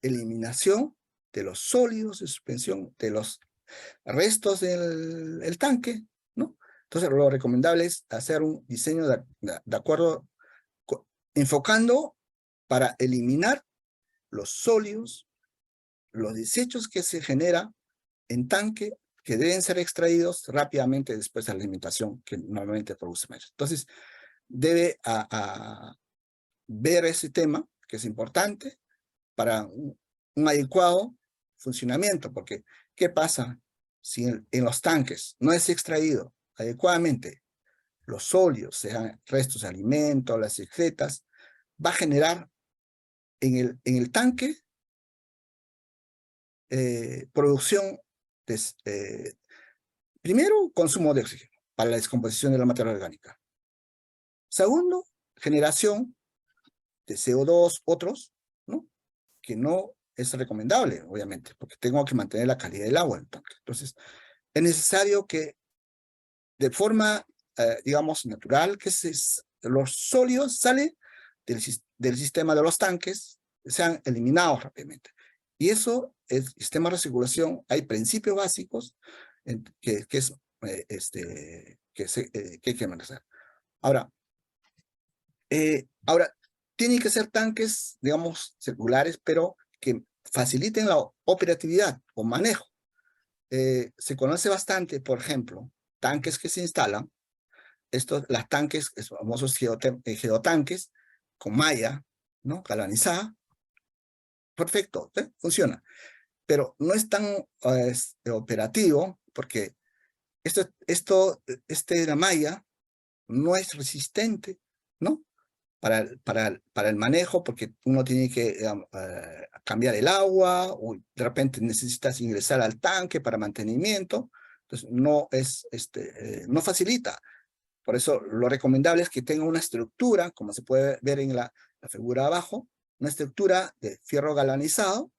eliminación de los sólidos de suspensión, de los restos del tanque, ¿no? Entonces, lo recomendable es hacer un diseño de acuerdo, enfocando para eliminar los sólidos, los desechos que se generan en tanque, que deben ser extraídos rápidamente después de la alimentación que normalmente produce maíz. Entonces, debe ver ese tema, que es importante, para un adecuado funcionamiento, porque ¿qué pasa si en los tanques no es extraído adecuadamente los sólidos, sean restos de alimentos, las excretas? Va a generar en el tanque producción primero, consumo de oxígeno para la descomposición de la materia orgánica. Segundo, generación de CO2, otros, ¿no?, que no es recomendable, obviamente, porque tengo que mantener la calidad del agua en el tanque. Entonces, es necesario que de forma, digamos, natural, que los sólidos salen del sistema de los tanques, sean eliminados rápidamente. Y eso, el sistema de recirculación, hay principios básicos que hay que manejar. Ahora, tienen que ser tanques, digamos, circulares, pero que faciliten la operatividad o manejo. Se conoce bastante, por ejemplo, tanques que se instalan, las tanques, los famosos geotanques, con malla, ¿no?, galvanizada. Perfecto, funciona. Pero no es tan operativo, porque la malla no es resistente, ¿no?, para el manejo, porque uno tiene que cambiar el agua, o de repente necesitas ingresar al tanque para mantenimiento. Entonces no facilita. Por eso lo recomendable es que tenga una estructura, como se puede ver en la figura abajo, una estructura de fierro galvanizado,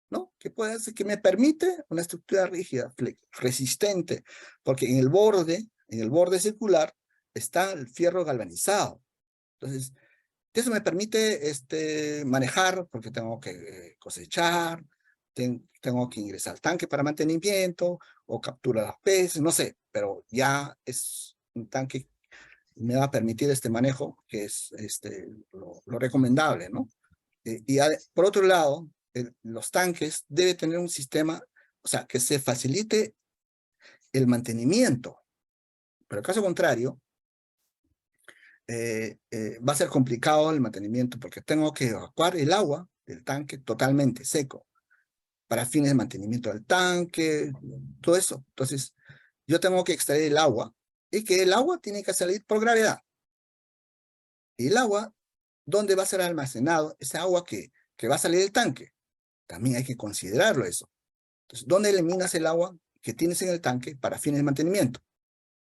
¿no? Que me permite una estructura rígida, resistente, porque en el borde circular, está el fierro galvanizado. Entonces, eso me permite manejar, porque tengo que cosechar, tengo que ingresar al tanque para mantenimiento, o capturar los peces, no sé, pero ya es un tanque que me va a permitir este manejo, que es lo recomendable, ¿no? Por otro lado, los tanques deben tener un sistema, o sea, que se facilite el mantenimiento. Pero en caso contrario, va a ser complicado el mantenimiento porque tengo que evacuar el agua del tanque totalmente seco para fines de mantenimiento del tanque, todo eso. Entonces, yo tengo que extraer el agua y que el agua tiene que salir por gravedad. Y el agua, ¿dónde va a ser almacenado? Esa agua que va a salir del tanque. También hay que considerarlo eso. Entonces, ¿dónde eliminas el agua que tienes en el tanque para fines de mantenimiento?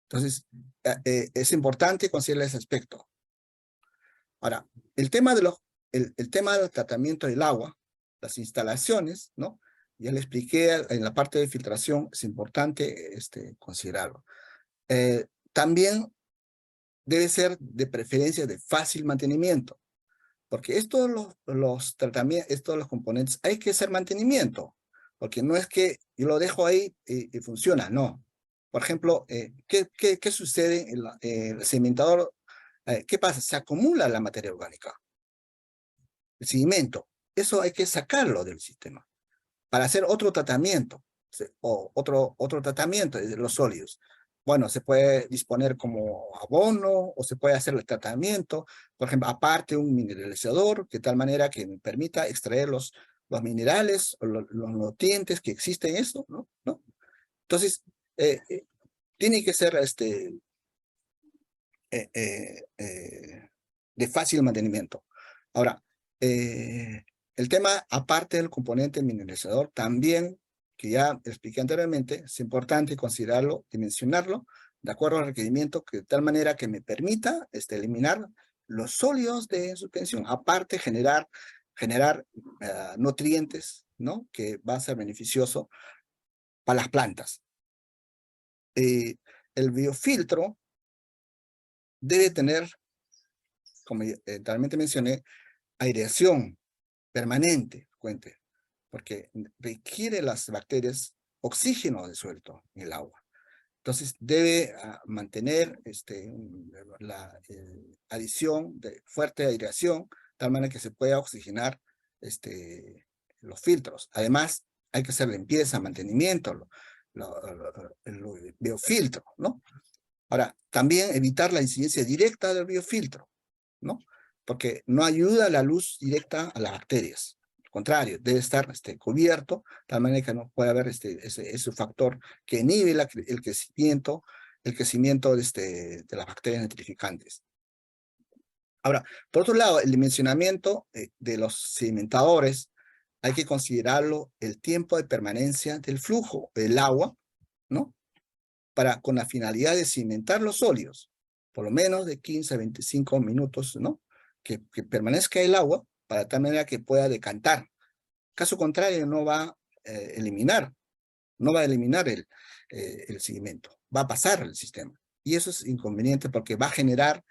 Entonces, es importante considerar ese aspecto. Ahora, el tema del tratamiento del agua, las instalaciones, ¿no? Ya le expliqué en la parte de filtración, es importante considerarlo. También debe ser de preferencia de fácil mantenimiento, porque los tratamientos, los componentes, hay que hacer mantenimiento, porque no es que yo lo dejo ahí y funciona, no. Por ejemplo, ¿qué sucede en el cimentador? ¿Qué pasa? Se acumula la materia orgánica, el sedimento. Eso hay que sacarlo del sistema para hacer otro tratamiento, o otro tratamiento de los sólidos. Bueno, se puede disponer como abono, o se puede hacer el tratamiento, por ejemplo, aparte un mineralizador, de tal manera que me permita extraer los minerales, o los nutrientes que existen en eso, ¿no? Entonces, tiene que ser de fácil mantenimiento. Ahora, el tema, aparte del componente mineralizador, también, que ya expliqué anteriormente, es importante considerarlo, dimensionarlo, de acuerdo al requerimiento, que de tal manera que me permita eliminar los sólidos de suspensión, aparte generar nutrientes, ¿no? Que va a ser beneficioso para las plantas. El biofiltro debe tener, como anteriormente mencioné, aireación permanente, porque requiere las bacterias oxígeno disuelto en el agua. Entonces debe mantener la adición de fuerte aireación, de tal manera que se pueda oxigenar los filtros. Además, hay que hacer limpieza, mantenimiento, el biofiltro, ¿no? Ahora, también evitar la incidencia directa del biofiltro, ¿no? Porque no ayuda la luz directa a las bacterias. Al contrario, debe estar cubierto, de tal manera que no puede haber ese factor que inhibe el crecimiento de las bacterias nitrificantes. Ahora, por otro lado, el dimensionamiento de los sedimentadores, hay que considerarlo el tiempo de permanencia del flujo del agua, ¿no? Con la finalidad de cimentar los sólidos, por lo menos de 15 a 25 minutos, ¿no? Que permanezca el agua, para tal manera que pueda decantar. Caso contrario, no va a eliminar el sedimento, va a pasar el sistema. Y eso es inconveniente porque va a generar,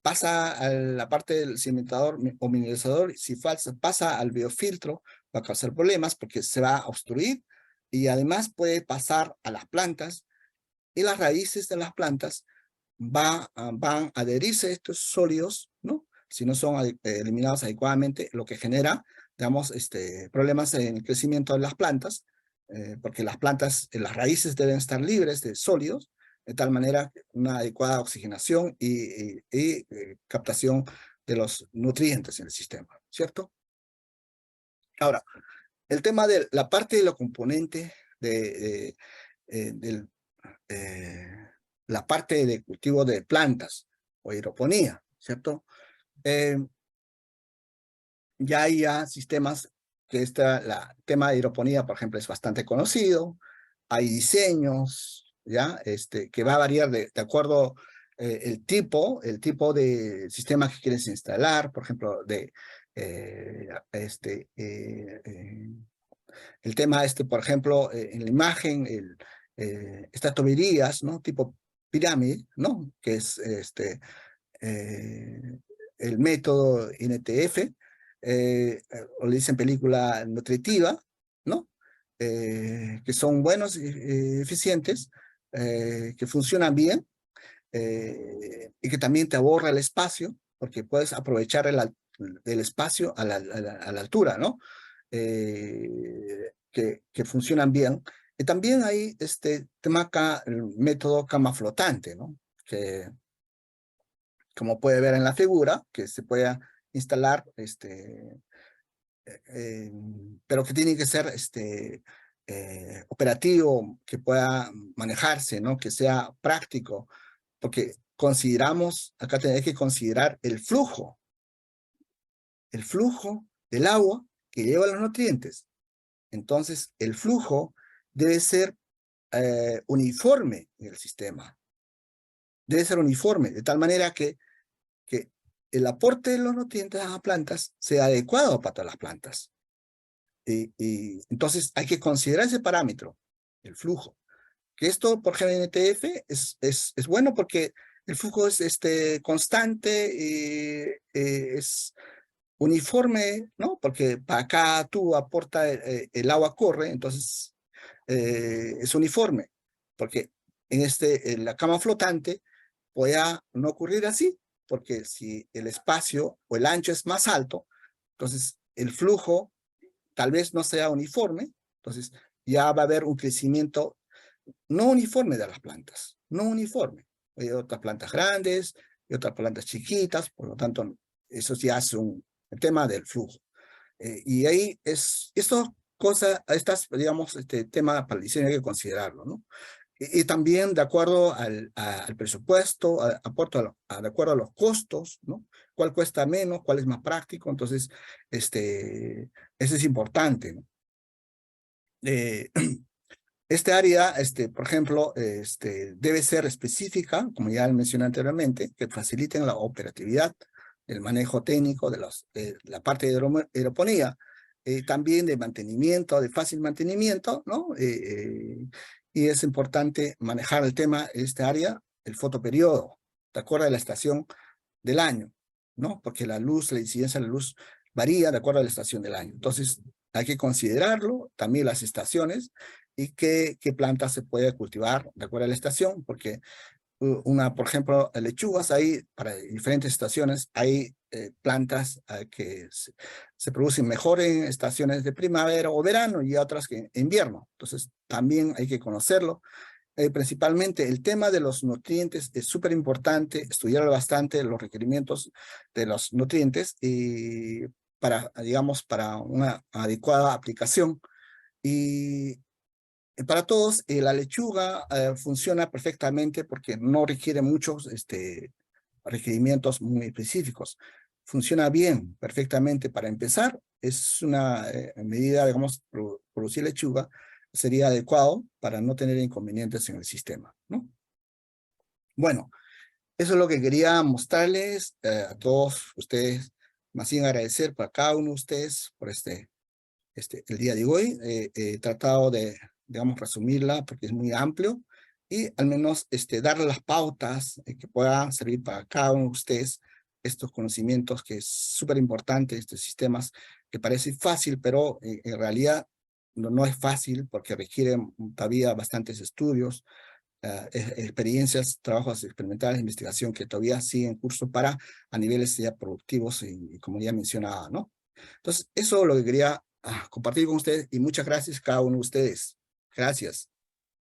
pasa a la parte del cimentador o mineralizador, si pasa al biofiltro, va a causar problemas porque se va a obstruir, y además puede pasar a las plantas, y las raíces de las plantas van a adherirse a estos sólidos, ¿no? Si no son eliminados adecuadamente, lo que genera, digamos, problemas en el crecimiento de las plantas, porque las plantas, las raíces deben estar libres de sólidos, de tal manera una adecuada oxigenación y captación de los nutrientes en el sistema, ¿cierto? Ahora, el tema de la parte de los componentes del la parte de cultivo de plantas o hidroponía, ¿cierto? Ya hay sistemas que el tema de hidroponía, por ejemplo, es bastante conocido. Hay diseños, ¿ya? Que va a variar de acuerdo el tipo de sistema que quieres instalar, por ejemplo, el tema por ejemplo, en la imagen, estas tuberías, ¿no? Tipo pirámide, ¿no? Que es eh, el método NTF, o le dicen película nutritiva, ¿no? Que son buenos y eficientes, que funcionan bien, y que también te ahorra el espacio, porque puedes aprovechar el espacio a la altura, ¿no? Que funcionan bien. Y también hay tema acá, el método cama flotante, ¿no? Que, como puede ver en la figura, que se puede instalar, pero que tiene que ser operativo, que pueda manejarse, ¿no? Que sea práctico, porque consideramos, acá hay que considerar el flujo del agua que lleva los nutrientes. Entonces, el flujo debe ser uniforme en el sistema. Debe ser uniforme, de tal manera que el aporte de los nutrientes a las plantas sea adecuado para todas las plantas. Y entonces hay que considerar ese parámetro, el flujo. Que esto por GNTF es bueno porque el flujo es constante y es uniforme, ¿no? Porque para acá tú aporta, el agua corre, entonces es uniforme. Porque en la cama flotante puede no ocurrir así, porque si el espacio o el ancho es más alto, entonces el flujo tal vez no sea uniforme, entonces ya va a haber un crecimiento no uniforme de las plantas, no uniforme. Hay otras plantas grandes y otras plantas chiquitas, por lo tanto, eso ya es el tema del flujo. Y ahí digamos, tema para el diseño hay que considerarlo, ¿no? Y también de acuerdo al presupuesto, de acuerdo a los costos, ¿no? ¿Cuál cuesta menos? ¿Cuál es más práctico? Entonces, eso es importante, ¿no? Este área, por ejemplo, debe ser específica, como ya mencioné anteriormente, que faciliten la operatividad, el manejo técnico de la parte de hidroponía, también de mantenimiento, de fácil mantenimiento, ¿no? Y es importante manejar el tema, área, el fotoperiodo, de acuerdo a la estación del año, ¿no? Porque la incidencia de la luz varía de acuerdo a la estación del año. Entonces, hay que considerarlo, también las estaciones, y qué planta se puede cultivar de acuerdo a la estación, porque por ejemplo, lechugas, hay para diferentes estaciones, hay plantas que se producen mejor en estaciones de primavera o verano y otras que en invierno. Entonces, también hay que conocerlo. Principalmente el tema de los nutrientes es súper importante, estudiar bastante los requerimientos de los nutrientes y digamos, para una adecuada aplicación. Y para todos, la lechuga funciona perfectamente porque no requiere muchos requerimientos muy específicos. Funciona bien, perfectamente. Para empezar, es una medida, digamos, producir lechuga sería adecuado para no tener inconvenientes en el sistema, ¿no? Bueno, eso es lo que quería mostrarles a todos ustedes. Más bien agradecer para cada uno de ustedes por el día de hoy. He tratado de, digamos, resumirla porque es muy amplio y al menos darle las pautas que puedan servir para cada uno de ustedes estos conocimientos que es súper importante, estos sistemas que parece fácil, pero en realidad no es fácil porque requieren todavía bastantes estudios, experiencias, trabajos experimentales, investigación que todavía siguen en curso para a niveles ya productivos y como ya mencionaba, ¿no? Entonces, eso es lo que quería compartir con ustedes y muchas gracias a cada uno de ustedes. Gracias.